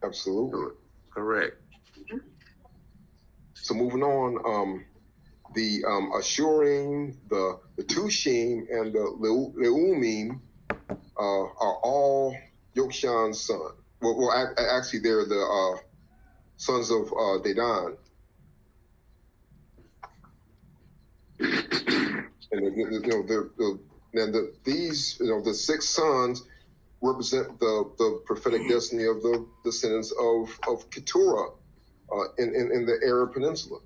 Absolutely. Correct. So moving on, the Ashurim, the Tushim, and the Leumim are all Yokshan's sons. Well, actually, they're the sons of Dedan. And these, you know, the 6 sons represent the prophetic destiny of the descendants of Keturah in the Arab Peninsula.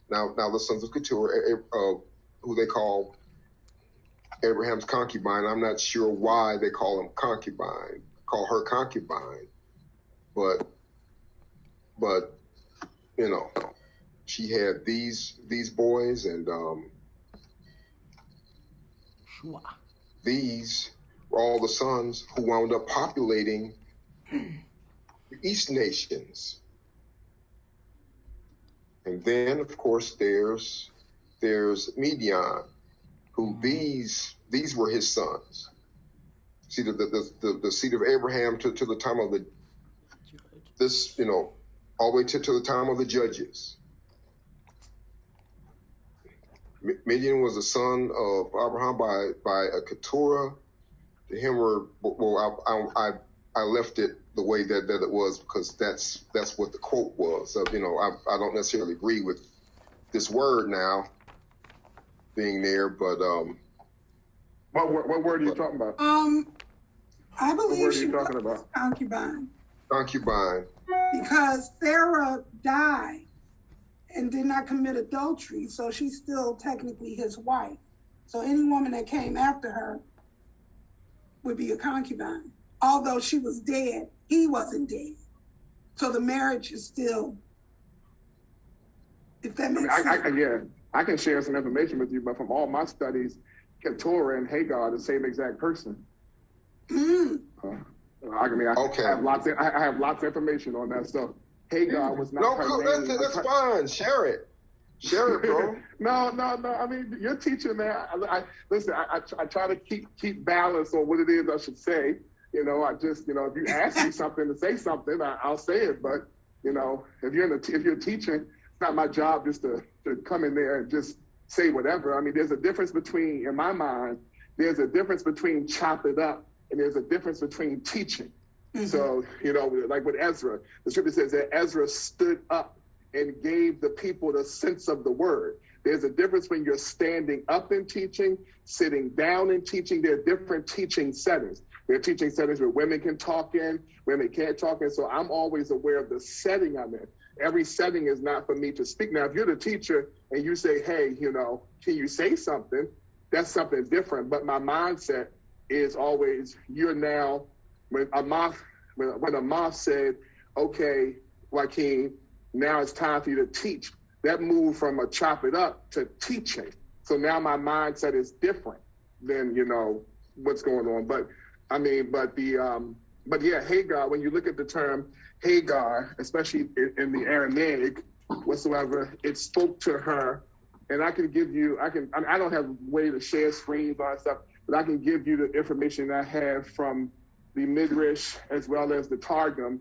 Now the sons of Keturah, who they call Abraham's concubine. I'm not sure why they call her concubine, but you know, she had these boys, and these were all the sons who wound up populating the East nations. And then, of course, there's Midian, who these were his sons. See, the seed of Abraham to the time of this, you know, all the way to the time of the judges. Midian was a son of Abraham by a Keturah. The him were, well, I left it the way that it was because that's what the quote was. So, I don't necessarily agree with this word now being there, but what word are you talking about? I believe she was talking about? concubine. Concubine. Because Sarah died and did not commit adultery, so she's still technically his wife. So any woman that came after her would be a concubine. Although she was dead, he wasn't dead. So the marriage is still, if that makes sense. I can share some information with you, but from all my studies, Keturah and Hagar are the same exact person. Okay. I have lots of information on that stuff. Hagar was not her name. That's fine. Share it, bro. No. I mean, you're teaching, man. Listen. I try to keep balance on what it is I should say. I just, if you ask me something to say something, I'll say it. But if you're teaching, it's not my job just to come in there and just say whatever. I mean, there's a difference between, in my mind, there's a difference between chop it up and there's a difference between teaching. Mm-hmm. So, like with Ezra, the scripture says that Ezra stood up and gave the people the sense of the word. There's a difference when you're standing up and teaching, sitting down and teaching. There are different teaching settings. There are teaching settings where women can talk in, women can't talk in. So I'm always aware of the setting I'm in. Every setting is not for me to speak. Now, if you're the teacher and you say, hey, can you say something? That's something different. But my mindset is always, you're now, when Amath said, okay, Joaquin, now it's time for you to teach. That moved from a chop it up to teaching. So now my mindset is different than, what's going on. But Hagar, when you look at the term Hagar, especially in the Aramaic whatsoever, it spoke to her. And I don't have a way to share screens or stuff, but I can give you the information that I have from the Midrash as well as the Targum.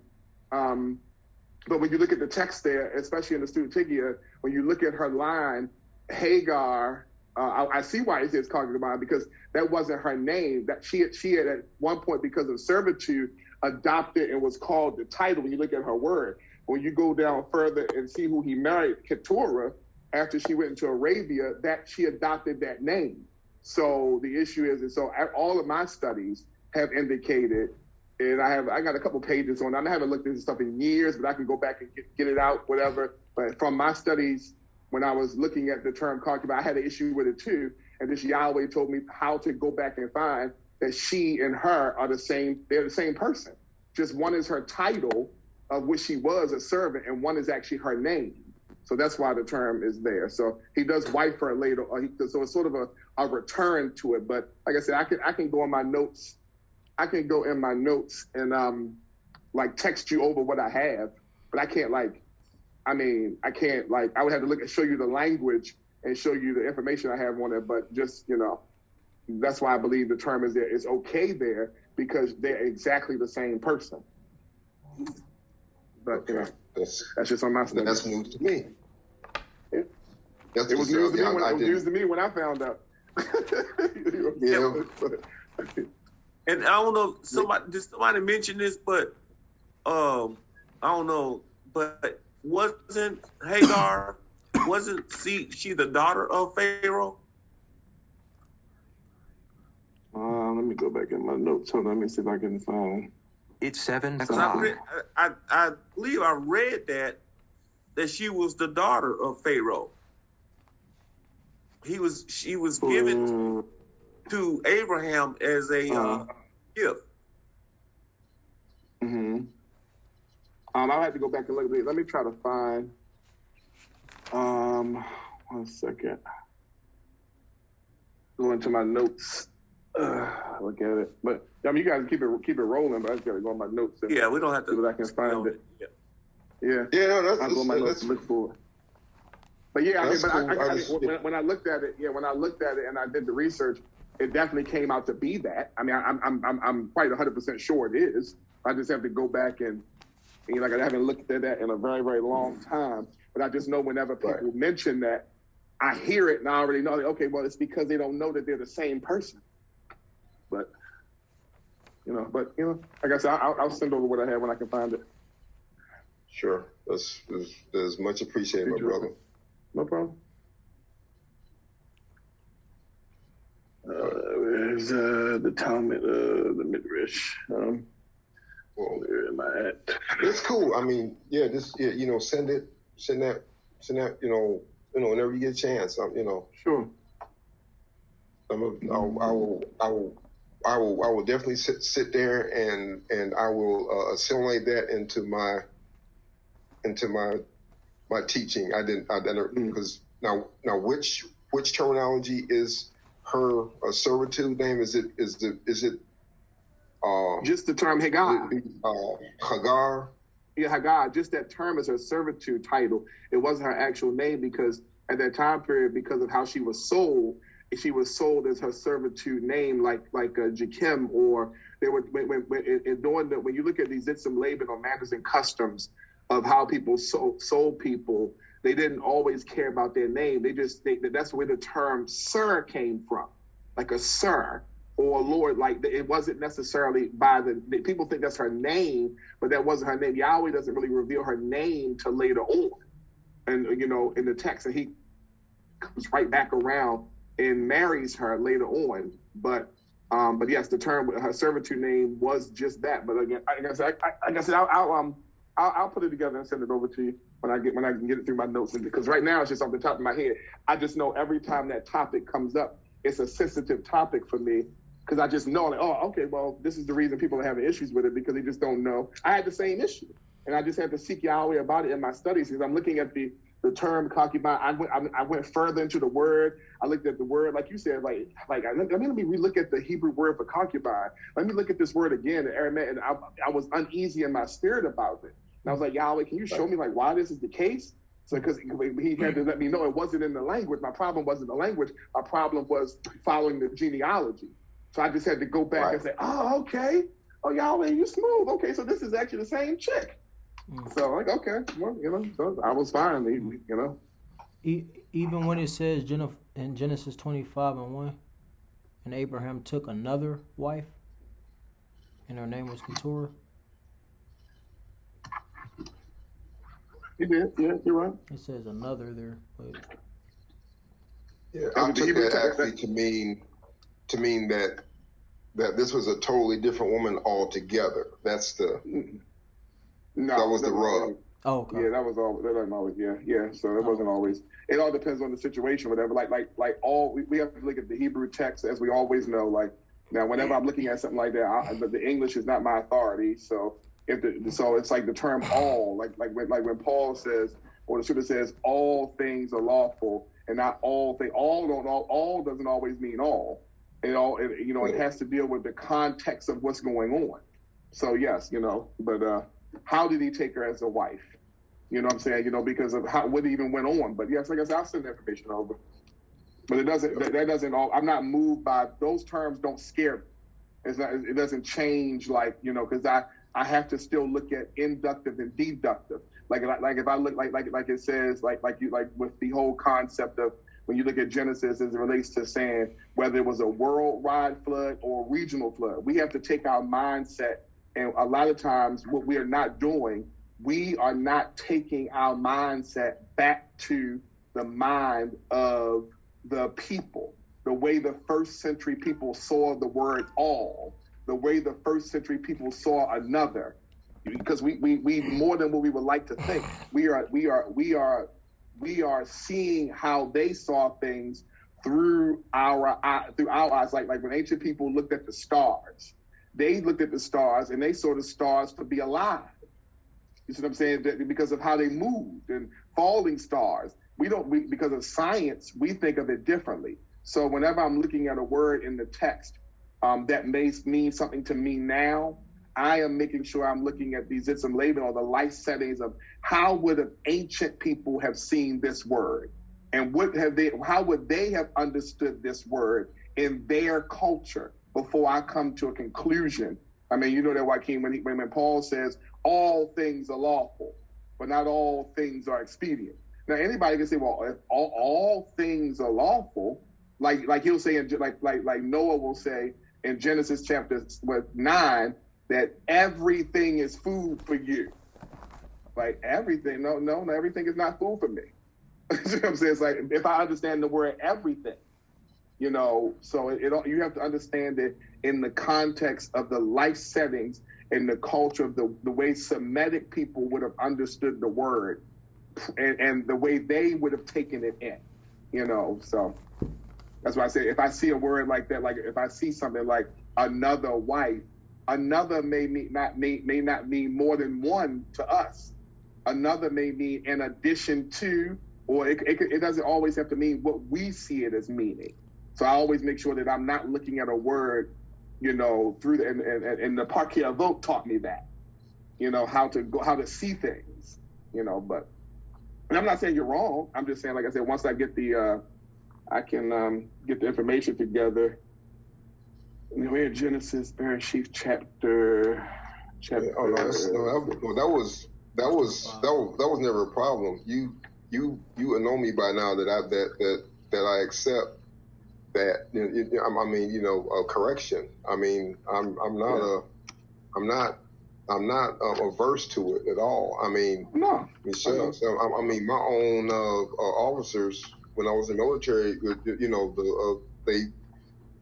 But when you look at the text there, especially in the Studigia, when you look at her line, Hagar, I see why it says concubine, because that wasn't her name. That she had at one point, because of servitude, adopted and was called the title. When you look at her word, when you go down further and see who he married, Keturah, after she went into Arabia, that she adopted that name. So the issue is, so all of my studies have indicated, and I got a couple pages on it. I haven't looked at this stuff in years, but I can go back and get it out, whatever. But from my studies, when I was looking at the term concubine, I had an issue with it too. And this Yahweh told me how to go back and find that she and her are the same. They're the same person. Just one is her title of which she was a servant, and one is actually her name. So that's why the term is there. So he does wife her later. So it's sort of a return to it. But like I said, I can go in my notes. I can go in my notes and text you over what I have, but I can't I would have to show you the language and show you the information I have on it. But just, that's why I believe the term is there. It's okay there because they're exactly the same person. But, that's just on my stuff. That's news to me. Yeah. It was news to me when I found out. Yeah. And I don't know, somebody mentioned this, but I don't know, but wasn't Hagar, she the daughter of Pharaoh? Let me go back in my notes. Hold on, let me see if I can find. It's 7 o'clock. I believe I read that she was the daughter of Pharaoh. She was given to Abraham as a gift. Mm-hmm. I'll have to go back and look at it. Let me try to find. 1 second. Go into my notes. Look at it. But you guys keep it rolling. But I just gotta go on my notes. Yeah, we don't have to. See what I can find it. Yeah. Yeah. I'll go on my notes and look for it. But yeah, when I looked at it, and I did the research, it definitely came out to be that. I mean, I'm quite 100% sure it is. I just have to go back and I haven't looked at that in a very, very long time. But I just know whenever people mention that, I hear it and I already know that, okay, well, it's because they don't know that they're the same person. But, like I said, I'll send over what I have when I can find it. Sure. That's much appreciated, my brother. No problem. Where's the Talmud, the Midrash? Where am I at? It's cool. I mean, send that, whenever you get a chance. Sure. I will definitely sit there and I will assimilate that into my teaching. I didn't because now which terminology is her servitude name? Is it just the term Hagar? Hagar. Yeah, Hagar. Just that term is her servitude title. It wasn't her actual name because at that time period, because of how she was sold as her servitude name, like Joaquin, or they were when you look at these Zitzim Laban or manners and customs of how people sold people, they didn't always care about their name. That's where the term sir came from, like a sir or Lord. Like it wasn't necessarily people think that's her name, but that wasn't her name. Yahweh doesn't really reveal her name till later on, and in the text, and he comes right back around and marries her later on. But yes, the term her servitude name was just that. But again, I guess I'll put it together and send it over to you when I can get it through my notes. Because right now it's just off the top of my head. I just know every time that topic comes up, it's a sensitive topic for me because I just know, like, oh, okay, well, this is the reason people are having issues with it because they just don't know. I had the same issue, and I just had to seek Yahweh about it in my studies because I'm looking at the term concubine. I went further into the word. I looked at the word, like you said, let me relook at the Hebrew word for concubine. Let me look at this word again, the Aramaic, and I was uneasy in my spirit about it. And I was like, Yahweh, can you show me why this is the case? So because he had to let me know it wasn't in the language. My problem wasn't the language. My problem was following the genealogy. So I just had to go back and say, oh, okay. Oh, Yahweh, you smooth. Okay, so this is actually the same chick. So I'm like, okay, well, so I was fine, Even when it says in Genesis 25:1, and Abraham took another wife, and her name was Keturah. He did, yeah, you're right. It says another there, but yeah, I took that actually to mean that this was a totally different woman altogether. That's the. That was the rub. Oh, okay. Yeah, that wasn't always. Yeah. So it wasn't always. It all depends on the situation, whatever. We have to look at the Hebrew text as we always know. Like now, whenever I'm looking at something like that, the English is not my authority. So so it's like the term all, like when Paul says or the scripture says all things are lawful and not all things. All doesn't always mean all. It has to deal with the context of what's going on. So yes, but. How did he take her as a wife? You know what I'm saying? Because of what even went on. But yes, I guess I'll send the information over. But I'm not moved by those terms. Don't scare me. It doesn't change because I have to still look at inductive and deductive. Like if I look like it says like with the whole concept of when you look at Genesis as it relates to saying whether it was a worldwide flood or a regional flood, we have to take our mindset. And a lot of times what we are not doing, we are not taking our mindset back to the mind of the people, the way the first century people saw the word all, the way the first century people saw another, because we more than what we would like to think, we are seeing how they saw things through our eyes, like when ancient people looked at the stars. They looked at the stars and they saw the stars to be alive. You see what I'm saying? Because of how they moved and falling stars. Because of science, we think of it differently. So whenever I'm looking at a word in the text that may mean something to me now, I am making sure I'm looking at these Zitzim Laban or the life settings of how would ancient people have seen this word, and how would they have understood this word in their culture before I come to a conclusion. I mean, you know that Joaquin, when Paul says all things are lawful, but not all things are expedient. Now anybody can say, well, if all things are lawful, like he'll say in like Noah will say in Genesis chapter 9 that everything is food for you. Like everything, no, everything is not food for me. You know what I'm saying? It's like if I understand the word everything, you know, so you have to understand it in the context of the life settings and the culture of the way Semitic people would have understood the word and the way they would have taken it in, you know. So that's why I say if I see a word like that, like if I see something like another wife, another may not mean more than one to us. Another may mean in addition to, or it doesn't always have to mean what we see it as meaning. So I always make sure that I'm not looking at a word, you know, through and the Parquet Avot taught me that, you know, how to see things, you know. But and I'm not saying you're wrong. I'm just saying, like I said, once I get I can get the information together. You know, we're in Genesis, Bereshit chapter. Oh no, that was never a problem. You know me by now that I accept that. I mean, you know, a correction. I mean, I'm not averse to it at all. I mean, no, Michelle. I mean, my own officers when I was in the military, you know, they,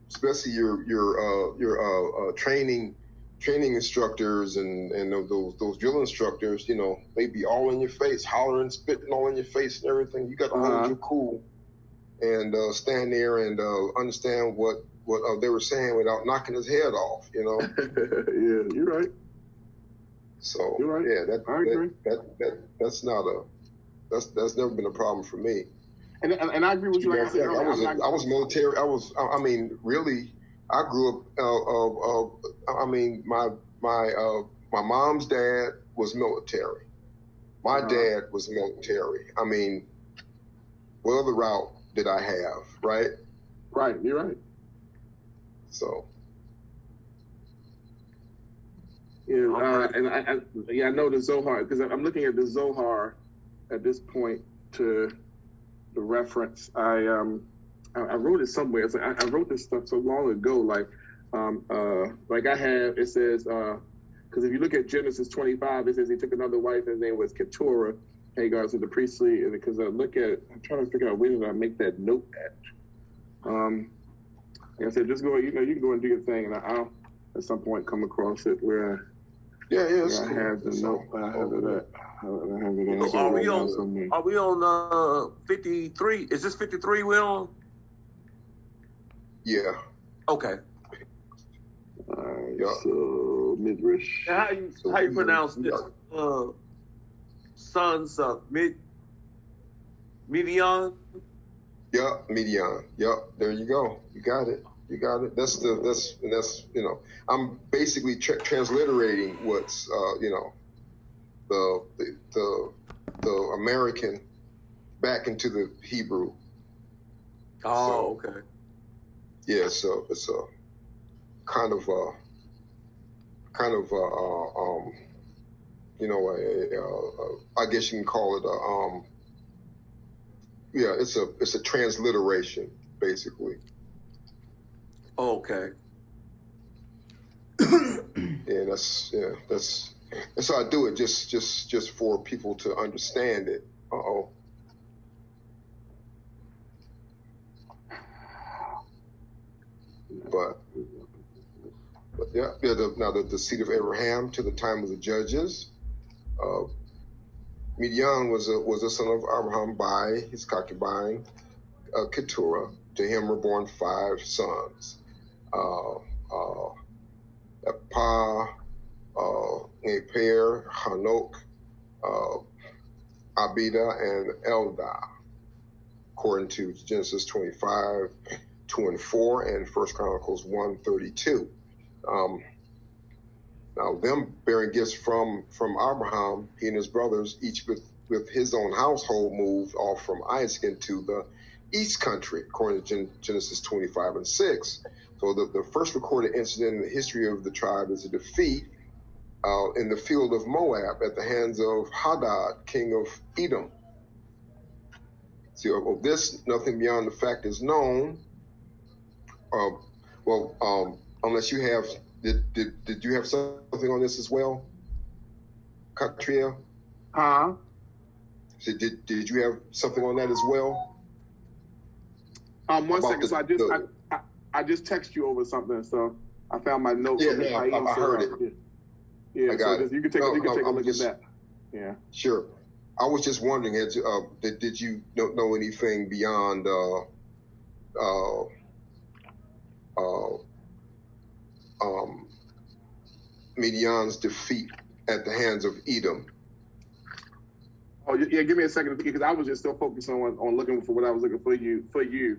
especially your training instructors and those drill instructors, you know, they be all in your face, hollering, spitting all in your face and everything. You got to hold your cool and stand there and understand what they were saying without knocking his head off, you know. Yeah, you're right. So you're right. Yeah, I agree. That's never been a problem for me. And I agree with you. Like I said, I was military. I mean, really, I grew up. I mean, my mom's dad was military. My dad was military. I mean, what other route did I have? Right. Right. You're right. So. Yeah, and I know the Zohar because I'm looking at the Zohar at this point to the reference. I wrote it somewhere. It's like I wrote this stuff so long ago. Like I have. It says because if you look at Genesis 25, it says he took another wife. His name was Keturah. Hagar to the priestly. Because I look at, I'm trying to figure out where did I make that note at. Like I said, just go. You know, you can go and do your thing, and I'll at some point come across it where. Yeah. I have the note. I have it. Are we on 53? Is this 53 we're on? Yeah. Okay. Yeah. So Midrash. How you pronounce this? Sons of Midian. Yep, Midian. Yep. There you go. You got it. That's you know, I'm basically transliterating what's you know, the American back into the Hebrew. Oh, so, okay. Yeah, so it's a kind of you know, I guess you can call it yeah, it's a transliteration basically. Okay. Yeah, that's how I do it. Just for people to understand it. But yeah. Now the seed of Abraham to the time of the judges. Midian was a son of Abraham by his concubine Keturah. To him were born 5 sons. Epa, Neper, Hanok, Abida, and Eldah, according to Genesis 25, 2 and 4, and 1 Chronicles 1:32. Now, them bearing gifts from Abraham, he and his brothers, each with his own household, moved off from Isaac into the East Country, according to Genesis 25 and 6. So the first recorded incident in the history of the tribe is a defeat in the field of Moab at the hands of Hadad, king of Edom. See, of this, nothing beyond the fact is known. Unless you have, did you have something on this as well, Catriel? Huh? So did you have something on that as well? 1 second. So I just text you over something. So I found my note. Yeah, I heard it. Yeah, I got it. You can take a look at that. Yeah. Sure. I was just wondering, did you know anything beyond Midian's defeat at the hands of Edom? Oh yeah, give me a second because I was just still focused on looking for what I was looking for you.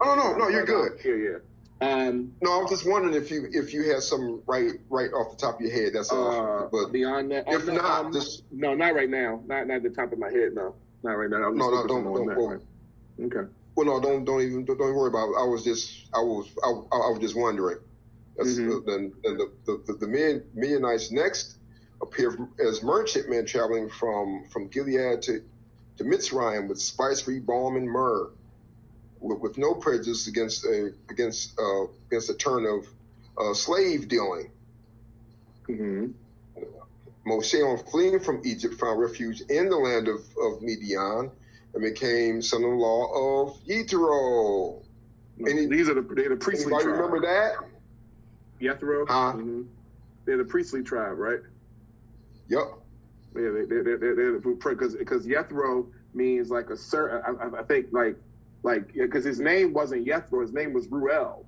Oh no, you're good. Yeah. No, I was just wondering if you had some right off the top of your head. That's all. But beyond that, if not, no, not right now. Not at the top of my head. No, not right now. Don't. Okay. Well, no, don't worry about it. I was just wondering. Then the Midianites next appear as merchantmen traveling from Gilead to Mitzrayim with spicery, balm, and myrrh, with no prejudice against a turn of slave dealing. Mm-hmm. Moshe, on fleeing from Egypt, found refuge in the land of Midian and became son-in-law of Yethro. These are the priestly tribes. Anybody remember that? Yethro? Huh? Mm-hmm. They're the priestly tribe, right? Yep. Yeah, they're because Yethro means like a certain. I think because his name wasn't Yethro, his name was Ruel.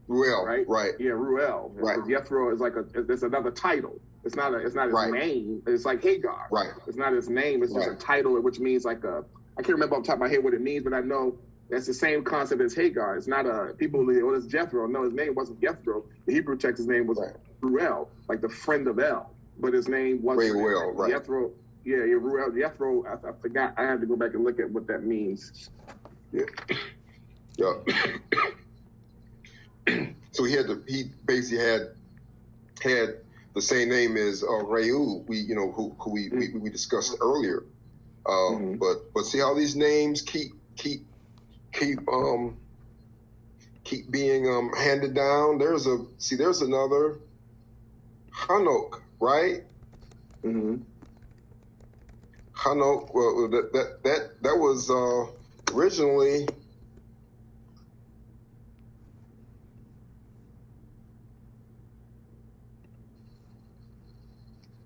Ruel, right? Yeah, Ruel. Right. Yethro is it's another title. It's not his name. It's like Hagar. Right. It's not his name. It's just a title, which means I can't remember off the top of my head what it means, but I know that's the same concept as Hagar. It's not it's Jethro. No, his name wasn't Jethro. The Hebrew text, his name was Ruel, like the friend of El. But his name wasn't Ruel, right? Jethro. Yeah, Ruel. Jethro. I forgot. I had to go back and look at what that means. Yeah. So he basically had the same name as Reu, who we discussed earlier. But see how these names keep being handed down. There's another Hanok, right? Mm-hmm. Hanok. Well, that was originally.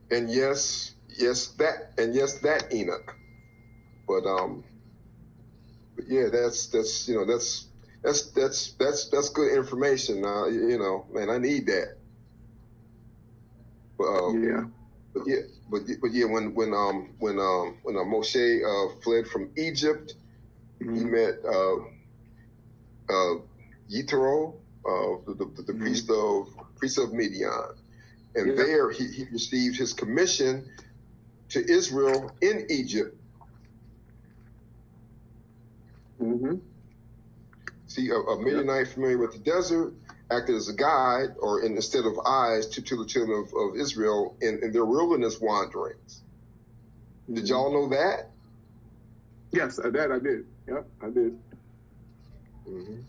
And yes, that Enoch. But yeah, that's good information. Man, I need that. But when Moshe fled from Egypt, he met Yethro, the priest of Midian. And there he received his commission to Israel in Egypt. Mm-hmm. See, a Midianite familiar with the desert acted as a guide, or instead of eyes, to the children of Israel in their wilderness wanderings. Mm-hmm. Did y'all know that? Yes, that I did. Yep, I did. Mm-hmm.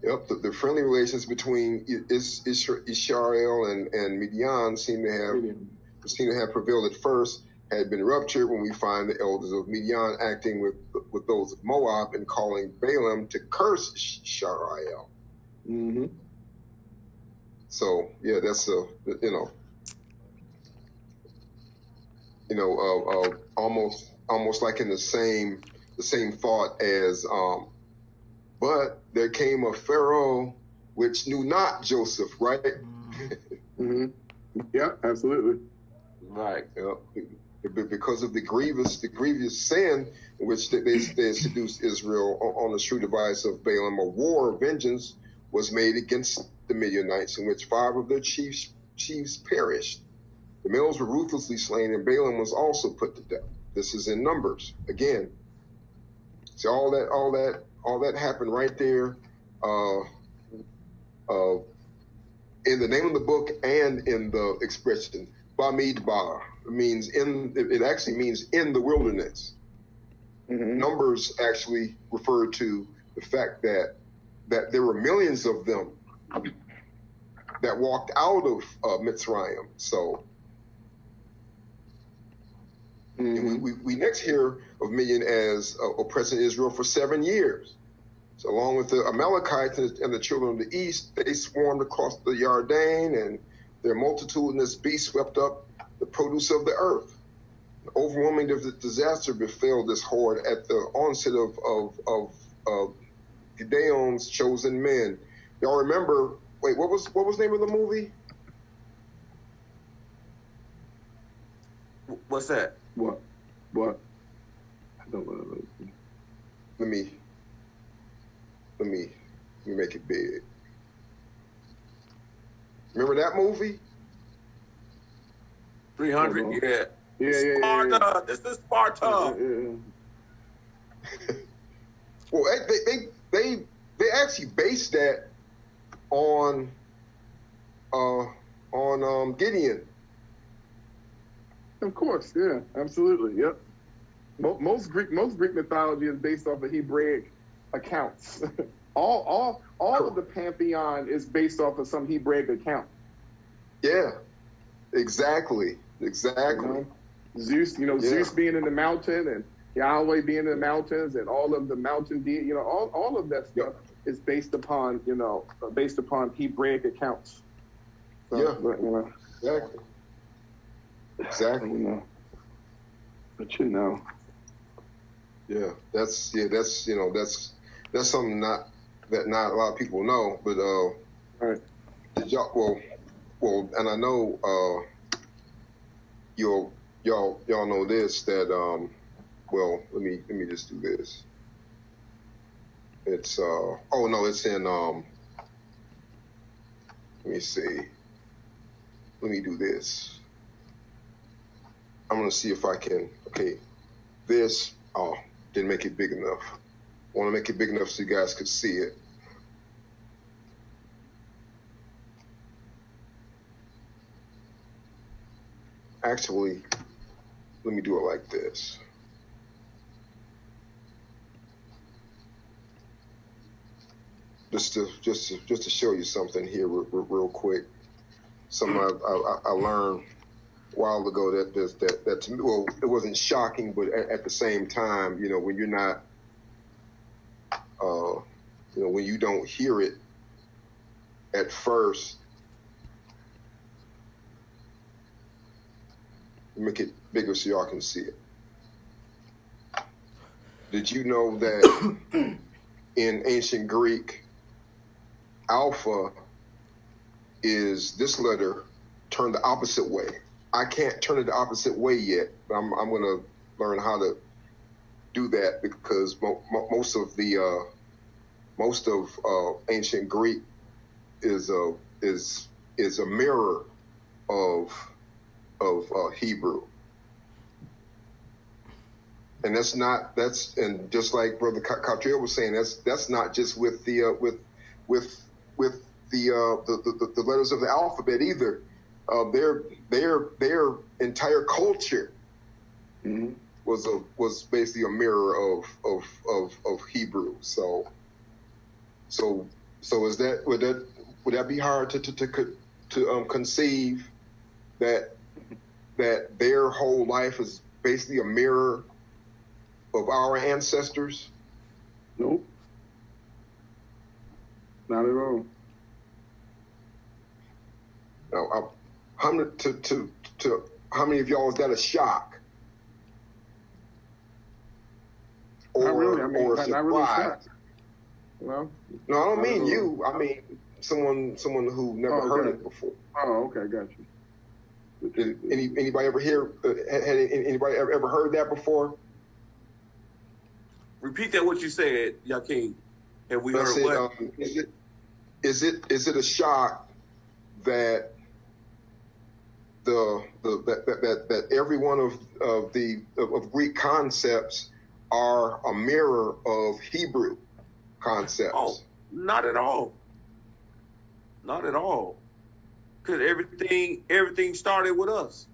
Yep, the friendly relations between Israel and Midian seem to have prevailed at first, had been ruptured when we find the elders of Midian acting with those of Moab and calling Balaam to curse Israel. Mm-hmm. So yeah, that's almost like in the same thought as but there came a Pharaoh which knew not Joseph, right? Mm-hmm. Yeah, absolutely. Right. Because of the grievous sin in which they seduced Israel on the shrewd device of Balaam, a war of vengeance was made against the Midianites, in which 5 of their chiefs perished. The males were ruthlessly slain, and Balaam was also put to death. This is in Numbers again. See, all that happened right there, in the name of the book and in the expression Bamidbar. It actually means in the wilderness. Numbers actually refer to the fact that there were millions of them that walked out of Mitzrayim. So we next hear of Midian as oppressing Israel for 7 years. So along with the Amalekites and the children of the east, they swarmed across the Jordan, and their multitudinous beasts swept up the produce of the earth. An overwhelming disaster befell this horde at the onset of Gideon's chosen men. Y'all remember? Wait, what was the name of the movie? What's that? What? I don't know. Let me make it big. Remember that movie? 300. Yeah. Yeah. Sparta. This is Sparta. Yeah. Well, they actually based that on Gideon. Of course, yeah, absolutely, yep. Most Greek mythology is based off of Hebraic accounts. all of the pantheon is based off of some Hebraic account. Yeah, exactly. Zeus, Zeus being in the mountain and Yahweh being in the mountains and all of the mountain all of that stuff is based upon Hebraic accounts. So, Exactly. But Yeah, that's something not a lot of people know, but right. Well, and I know y'all know this, that let me just do this. It's it's in let me see. Let me do this. I'm gonna see if I can. Okay, this didn't make it big enough. I want to make it big enough so you guys could see it. Actually, let me do it like this. Just to show you something here real quick. Something I learned a while ago that to me, well, it wasn't shocking, but at the same time, when you're not, when you don't hear it at first, make it bigger so y'all can see it. Did you know that in ancient Greek, alpha is this letter turned the opposite way? I can't turn it the opposite way yet, but I'm going to learn how to do that, because most of ancient Greek is a mirror of Hebrew, and and just like Brother Catriel was saying, that's not just with the letters of the alphabet either. Their entire culture was basically a mirror of Hebrew. So is that would that be hard to conceive that their whole life is basically a mirror of our ancestors? Nope, not at all. Now, how many of y'all is that a shock? Not really. Or a not really surprise? shocked. Well, No, I don't mean you. I mean someone who never heard it before. Oh, okay, got you. Did anybody ever hear? Had anybody ever heard that before? Repeat that what you said, Joaquin. Have we heard said, what? Is it a shock that that every one of Greek concepts are a mirror of Hebrew concepts? Oh, not at all. Not at all. Because everything started with us.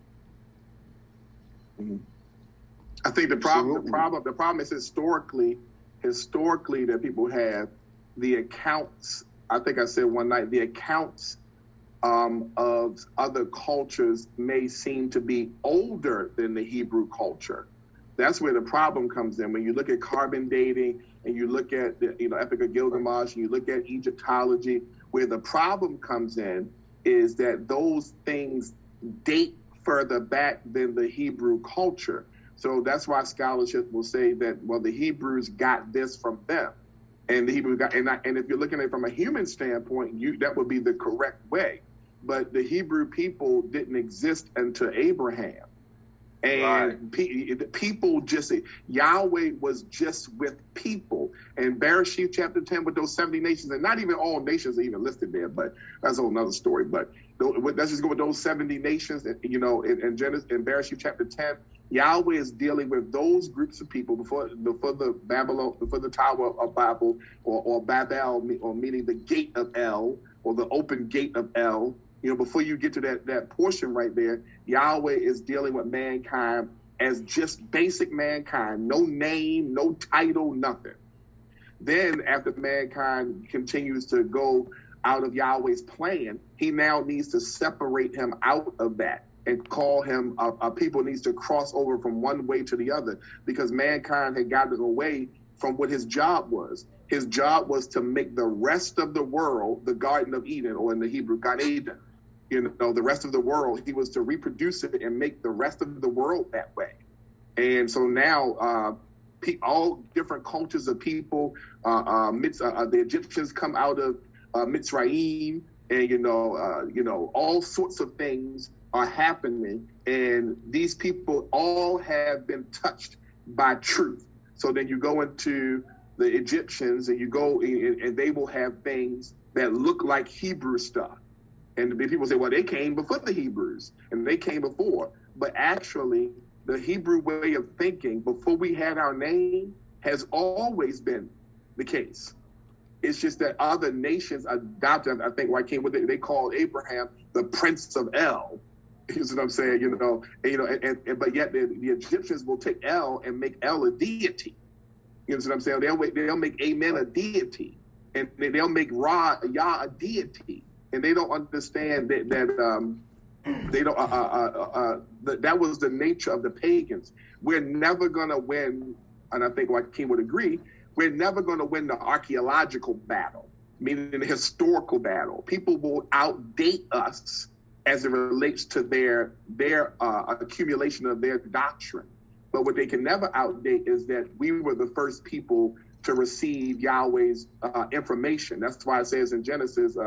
I think the problem is historically that people have the accounts. I think I said one night the accounts of other cultures may seem to be older than the Hebrew culture. That's where the problem comes in. When you look at carbon dating and you look at the Epic of Gilgamesh and you look at Egyptology, where the problem comes in is that those things date further back than the Hebrew culture. So that's why scholarship will say that, well, the Hebrews got this from them. And the Hebrews got, and if you're looking at it from a human standpoint, that would be the correct way. But the Hebrew people didn't exist until Abraham. And people just, Yahweh was just with people. And Bereshit chapter 10 with those 70 nations, and not even all nations are even listed there, but that's a whole nother story. But let's just go with those 70 nations, in Bereshit chapter 10, Yahweh is dealing with those groups of people before the Tower of Babel, or Babel, or meaning the gate of El, or the open gate of El. Before you get to that portion right there, Yahweh is dealing with mankind as just basic mankind, no name, no title, nothing. Then after mankind continues to go out of Yahweh's plan, he now needs to separate him out of that and call him, people needs to cross over from one way to the other, because mankind had gotten away from what his job was. His job was to make the rest of the world the Garden of Eden, or in the Hebrew, Gan Eden. The rest of the world, he was to reproduce it and make the rest of the world that way. And so now all different cultures of people, the Egyptians come out of Mitzrayim, and all sorts of things are happening, and these people all have been touched by truth. So then you go into the Egyptians, and you go and they will have things that look like Hebrew stuff. And people say, well, they came before the Hebrews, and they came before. But actually, the Hebrew way of thinking before we had our name has always been the case. It's just that other nations adopted. I think Joaquin, they called Abraham the Prince of El. You know what I'm saying? But yet the Egyptians will take El and make El a deity. You know what I'm saying? They'll make Amen a deity, and they'll make Yah a deity. And they don't understand that that was the nature of the pagans. We're never going to win, and I think Joaquin would agree, we're never going to win the archaeological battle, meaning the historical battle. People will outdate us as it relates to their accumulation of their doctrine. But what they can never outdate is that we were the first people to receive Yahweh's information. That's why it says in Genesis,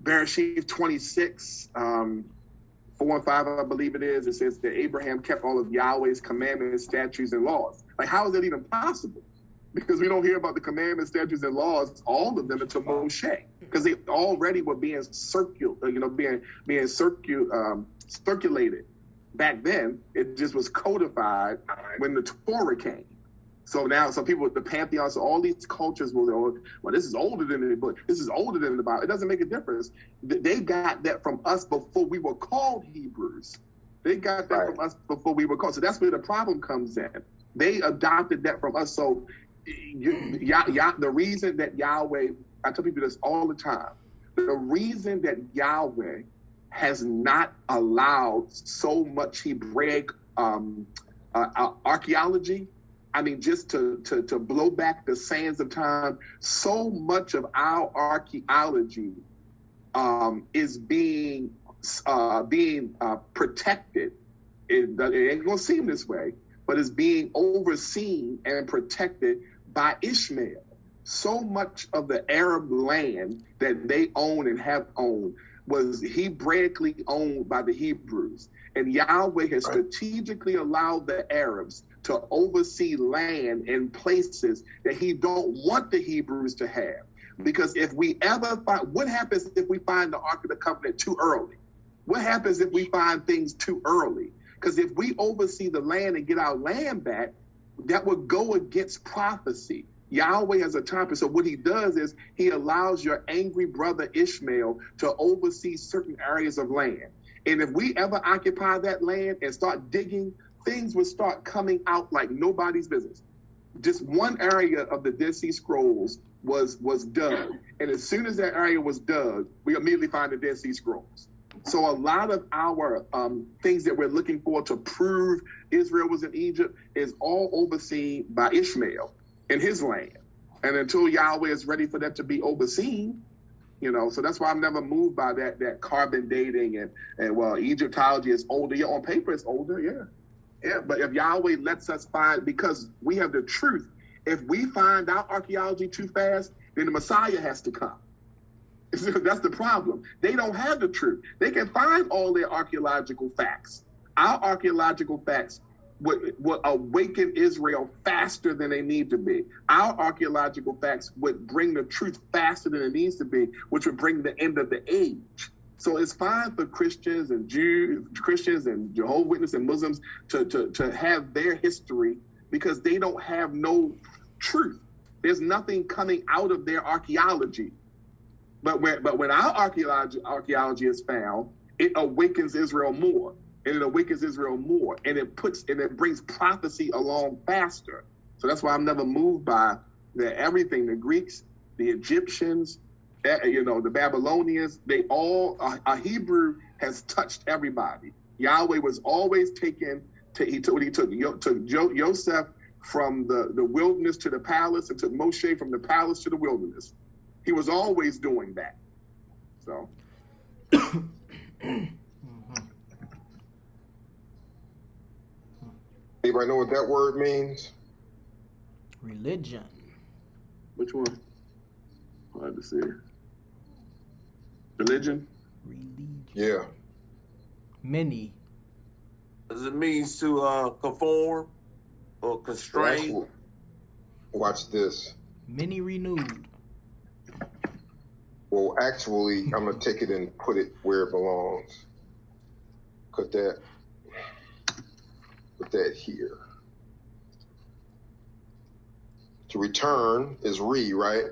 Bereshit 26, 4 and 5, I believe it is. It says that Abraham kept all of Yahweh's commandments, statutes, and laws. Like, how is that even possible? Because we don't hear about the commandments, statutes, and laws, all of them, until Moshe, because they already were being circulated. Back then, it just was codified when the Torah came. So now, some people, the pantheons, all these cultures will go, well, this is older than the book. This is older than the Bible. It doesn't make a difference. They got that from us before we were called Hebrews. They got that from us before we were called. So that's where the problem comes in. They adopted that from us. So the reason that Yahweh, I tell people this all the time, the reason that Yahweh has not allowed so much Hebraic archaeology, I mean, just to blow back the sands of time, so much of our archaeology is being protected. It ain't gonna seem this way, but it's being overseen and protected by Ishmael. So much of the Arab land that they own and have owned was Hebraically owned by the Hebrews. And Yahweh has strategically allowed the Arabs to oversee land in places that he don't want the Hebrews to have. Because if we ever find, what happens if we find the Ark of the Covenant too early? What happens if we find things too early? Because if we oversee the land and get our land back, that would go against prophecy. Yahweh has a time. So what he does is he allows your angry brother Ishmael to oversee certain areas of land. And if we ever occupy that land and start digging things would start coming out like nobody's business. Just one area of the Dead Sea Scrolls was dug. And as soon as that area was dug, we immediately find the Dead Sea Scrolls. So a lot of our things that we're looking for to prove Israel was in Egypt is all overseen by Ishmael in his land. And until Yahweh is ready for that to be overseen, you know, so that's why I'm never moved by that carbon dating and well, Egyptology is older. Yeah, on paper it's older, yeah. Yeah, but if Yahweh lets us find, because we have the truth, if we find out archaeology too fast, then the Messiah has to come. That's the problem. They don't have the truth. They can find all their archaeological facts. Our archaeological facts would awaken Israel faster than they need to be. Our archaeological facts would bring the truth faster than it needs to be, which would bring the end of the age. So it's fine for Christians and Jehovah's Witnesses and Muslims to have their history because they don't have no truth. There's nothing coming out of their archaeology. But when our archaeology is found, it awakens Israel more, and it awakens Israel more, and it brings prophecy along faster. So that's why I'm never moved by everything. The Greeks, the Egyptians, the Babylonians, they all, a Hebrew has touched everybody. Yahweh was always he took Joseph from the wilderness to the palace and took Moshe from the palace to the wilderness. He was always doing that. So. Anybody know what that word means? Religion. Which one? Hard to see. Religion? Religion. Yeah. Many. Does it mean to conform or constrain? Watch this. Many renewed. Well, actually, I'm going to take it and put it where it belongs. Put that here. To return is right?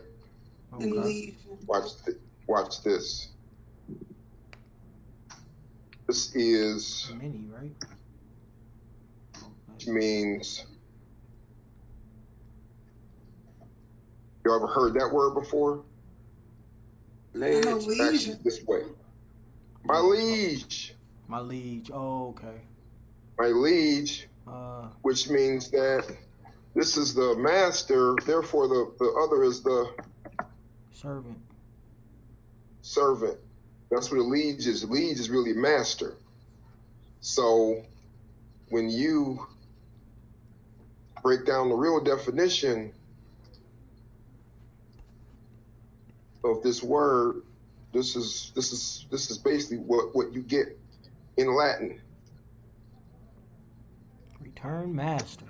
Okay. Watch this. This is many, right? Which means, you ever heard that word before? Actually, this way. My liege. My liege. Oh, okay. My liege, which means that this is the master, therefore the other is the servant. Servant. That's what a liege is. Liege is really master. So when you break down the real definition of this word, this is basically what you get in Latin. Return master.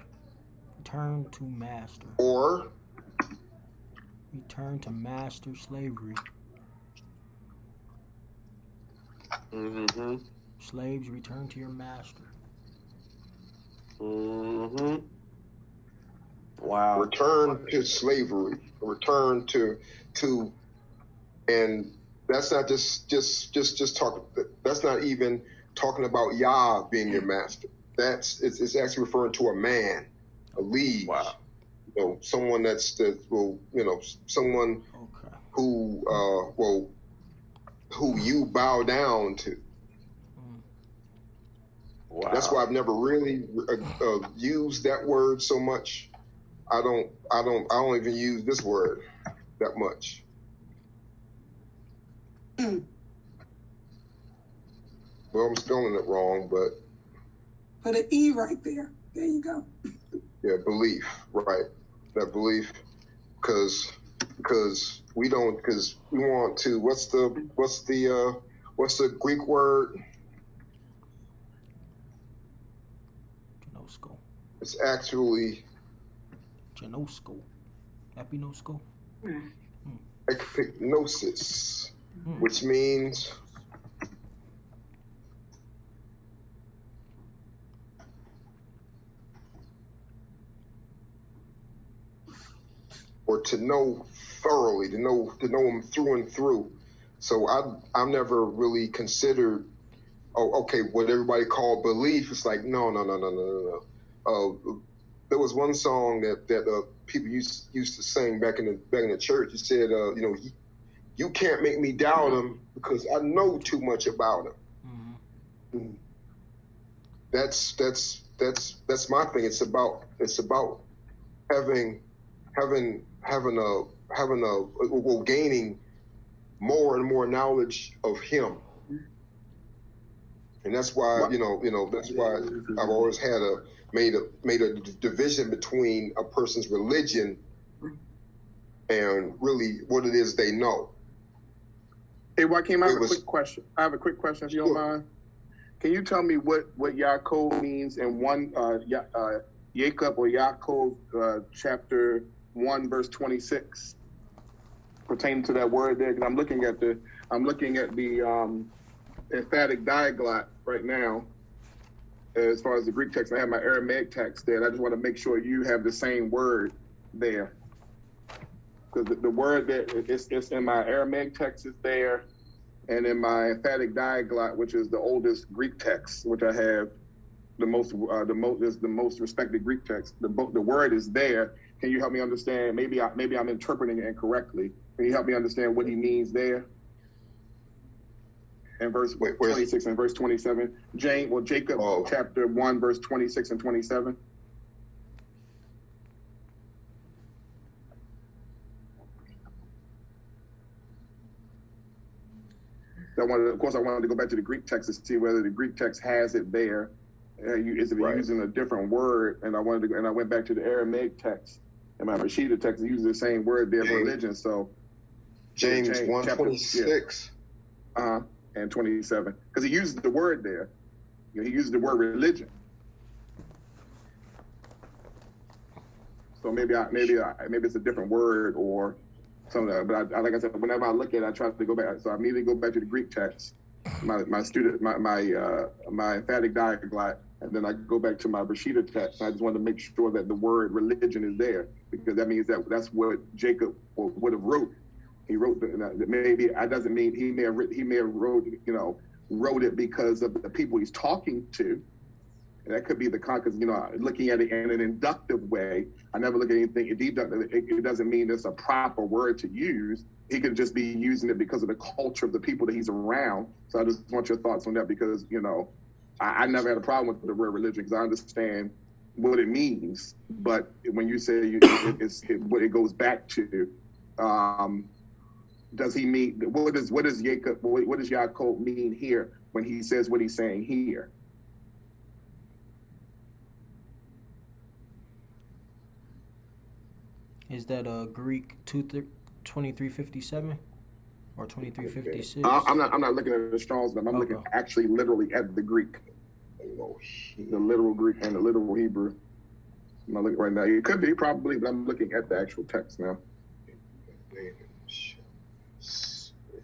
Return to master. Or return to master slavery. Mm-hmm. Slaves, return to your master. Mm-hmm. Wow. Return to slavery. Return to and that's not just talking. That's not even talking about Yah being your master. It's actually referring to a man, a liege. Wow. Someone someone who you bow down to. Wow. That's why I've never really used that word so much. I don't even use this word that much. Well, I'm spelling it wrong, but put an E right there. There you go. Yeah, belief, right? That belief, because we want to. What's the Greek word? Genosko. It's actually Genosko. Epinosko. Epignosis, which means or to know thoroughly, to know them through and through. So I've never really considered okay, what everybody called belief. It's like, no. There was one song that people used to sing back in the church. He said, you can't make me doubt him because I know too much about him. Mm-hmm. That's my thing. It's about gaining more and more knowledge of him. And that's why, that's why I've always made a division between a person's religion and really what it is they know. Hey, Joaquin, I have a quick question. If you don't mind. Can you tell me what Yaakov means in Jacob or Yaakov chapter 1 verse 26 pertaining to that word there? Because I'm looking at the emphatic diaglot right now as far as the Greek text. I have my Aramaic text there, and I just want to make sure you have the same word there. Because the word that it's in my Aramaic text is there, and in my emphatic diaglot, which is the oldest Greek text, which I have the most respected Greek text, the word is there. Can you help me understand? Maybe I'm interpreting it incorrectly. Can you help me understand what he means there? In verse 26 and verse 27. Jacob chapter 1, verse 26 and 27. I wanted to go back to the Greek text to see whether the Greek text has it there. Is it using a different word? And I went back to the Aramaic text, and my Rashida text uses the same word there, religion. So James 1:26. And 27, because he uses the word there. He uses the word religion. So maybe it's a different word or something. But like I said, whenever I look at it, I try to go back. So I immediately go back to the Greek text, my emphatic diaglot, and then I go back to my Rashida text. I just want to make sure that the word religion is there, because that means that's what Jacob would have wrote. He wrote maybe that doesn't mean he may have wrote it because of the people he's talking to. And that could be because looking at it in an inductive way. I never look at anything deductive. It doesn't mean it's a proper word to use. He could just be using it because of the culture of the people that he's around. So I just want your thoughts on that, because I never had a problem with the word religion because I understand what it means. But when you say what it goes back to. Does he mean what does Yaakov mean here when he says what he's saying here? Is that Greek 2357 or 2356? I'm not looking at the Strong's, but I'm looking actually literally at the Greek, the literal Greek and the literal Hebrew. I'm not looking right now. It could be probably, but I'm looking at the actual text now.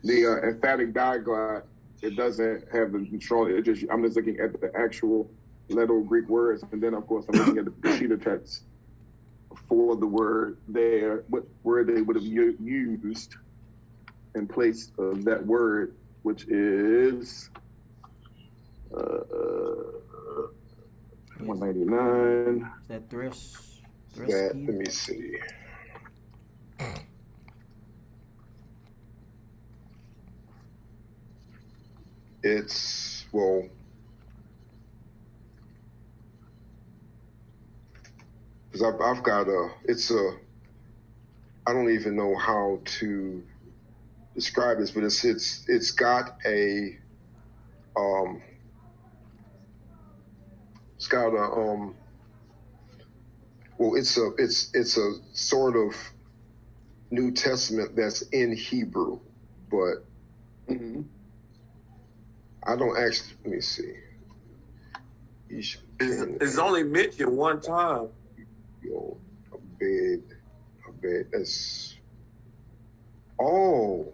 The emphatic diaglot, it doesn't have the strong. I'm just looking at the actual literal Greek words, and then of course I'm looking at the Peshitta text for the word there, what word they would have used in place of that word, which is 199. Is that Thris? Let me see. It's because I've got I don't even know how to describe this, but it's got a it's a sort of New Testament that's in Hebrew, but I don't actually. Let me see. It's only mentioned one time. A bed. That's. Oh,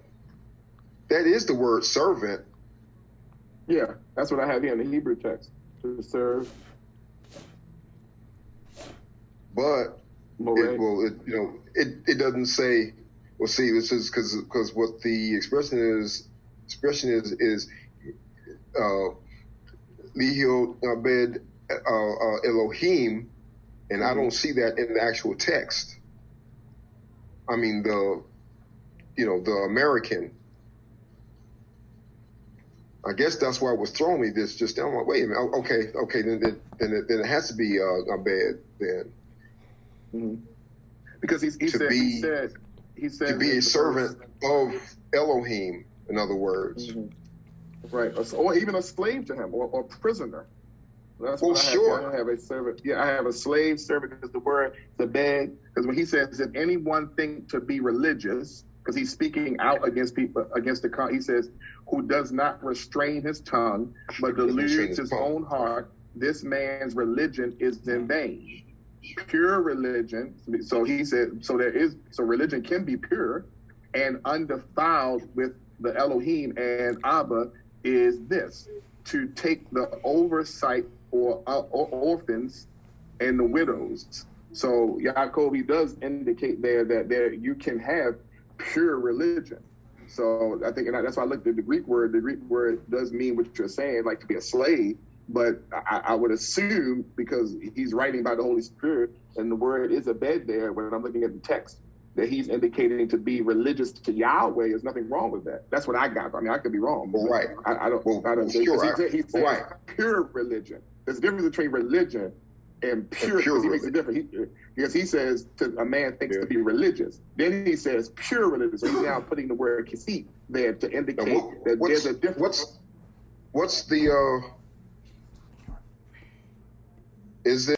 that is the word servant. Yeah, that's what I have here in the Hebrew text, to serve. But it doesn't say. Well, see, this is because what the expression is Lihil Abed Elohim, and I don't see that in the actual text. I mean, the American. I guess that's why it was throwing me this just now. I'm like, wait a minute. Okay, then it has to be Abed then. Mm-hmm. Because he said to be a servant of Elohim, in other words. Mm-hmm. Right, or even a slave to him, or prisoner. That's what sure. I have a servant. Yeah, I have a slave servant, because the word Abed. Because when he says, if anyone think to be religious, because he's speaking out against people, he says, who does not restrain his tongue, but deludes his own heart, this man's religion is in vain. Pure religion, so he said, so religion can be pure and undefiled with the Elohim and Abba is this, to take the oversight for orphans and the widows. So Yaakov, he does indicate there that you can have pure religion. So I think, and that's why I looked at the Greek word. The Greek word does mean what you're saying, like to be a slave. But I would assume, because he's writing by the Holy Spirit, and the word is Abed there, when I'm looking at the text, that he's indicating to be religious to Yahweh. There's nothing wrong with that. That's what I got. I mean, I could be wrong. Well, right. I don't say, he says right. Pure religion. There's a difference between religion and pure. Because he makes a difference. Because he says a man thinks to be religious. Then he says pure religion. So he's now putting the word kisik there to indicate that there's a difference. What's the is there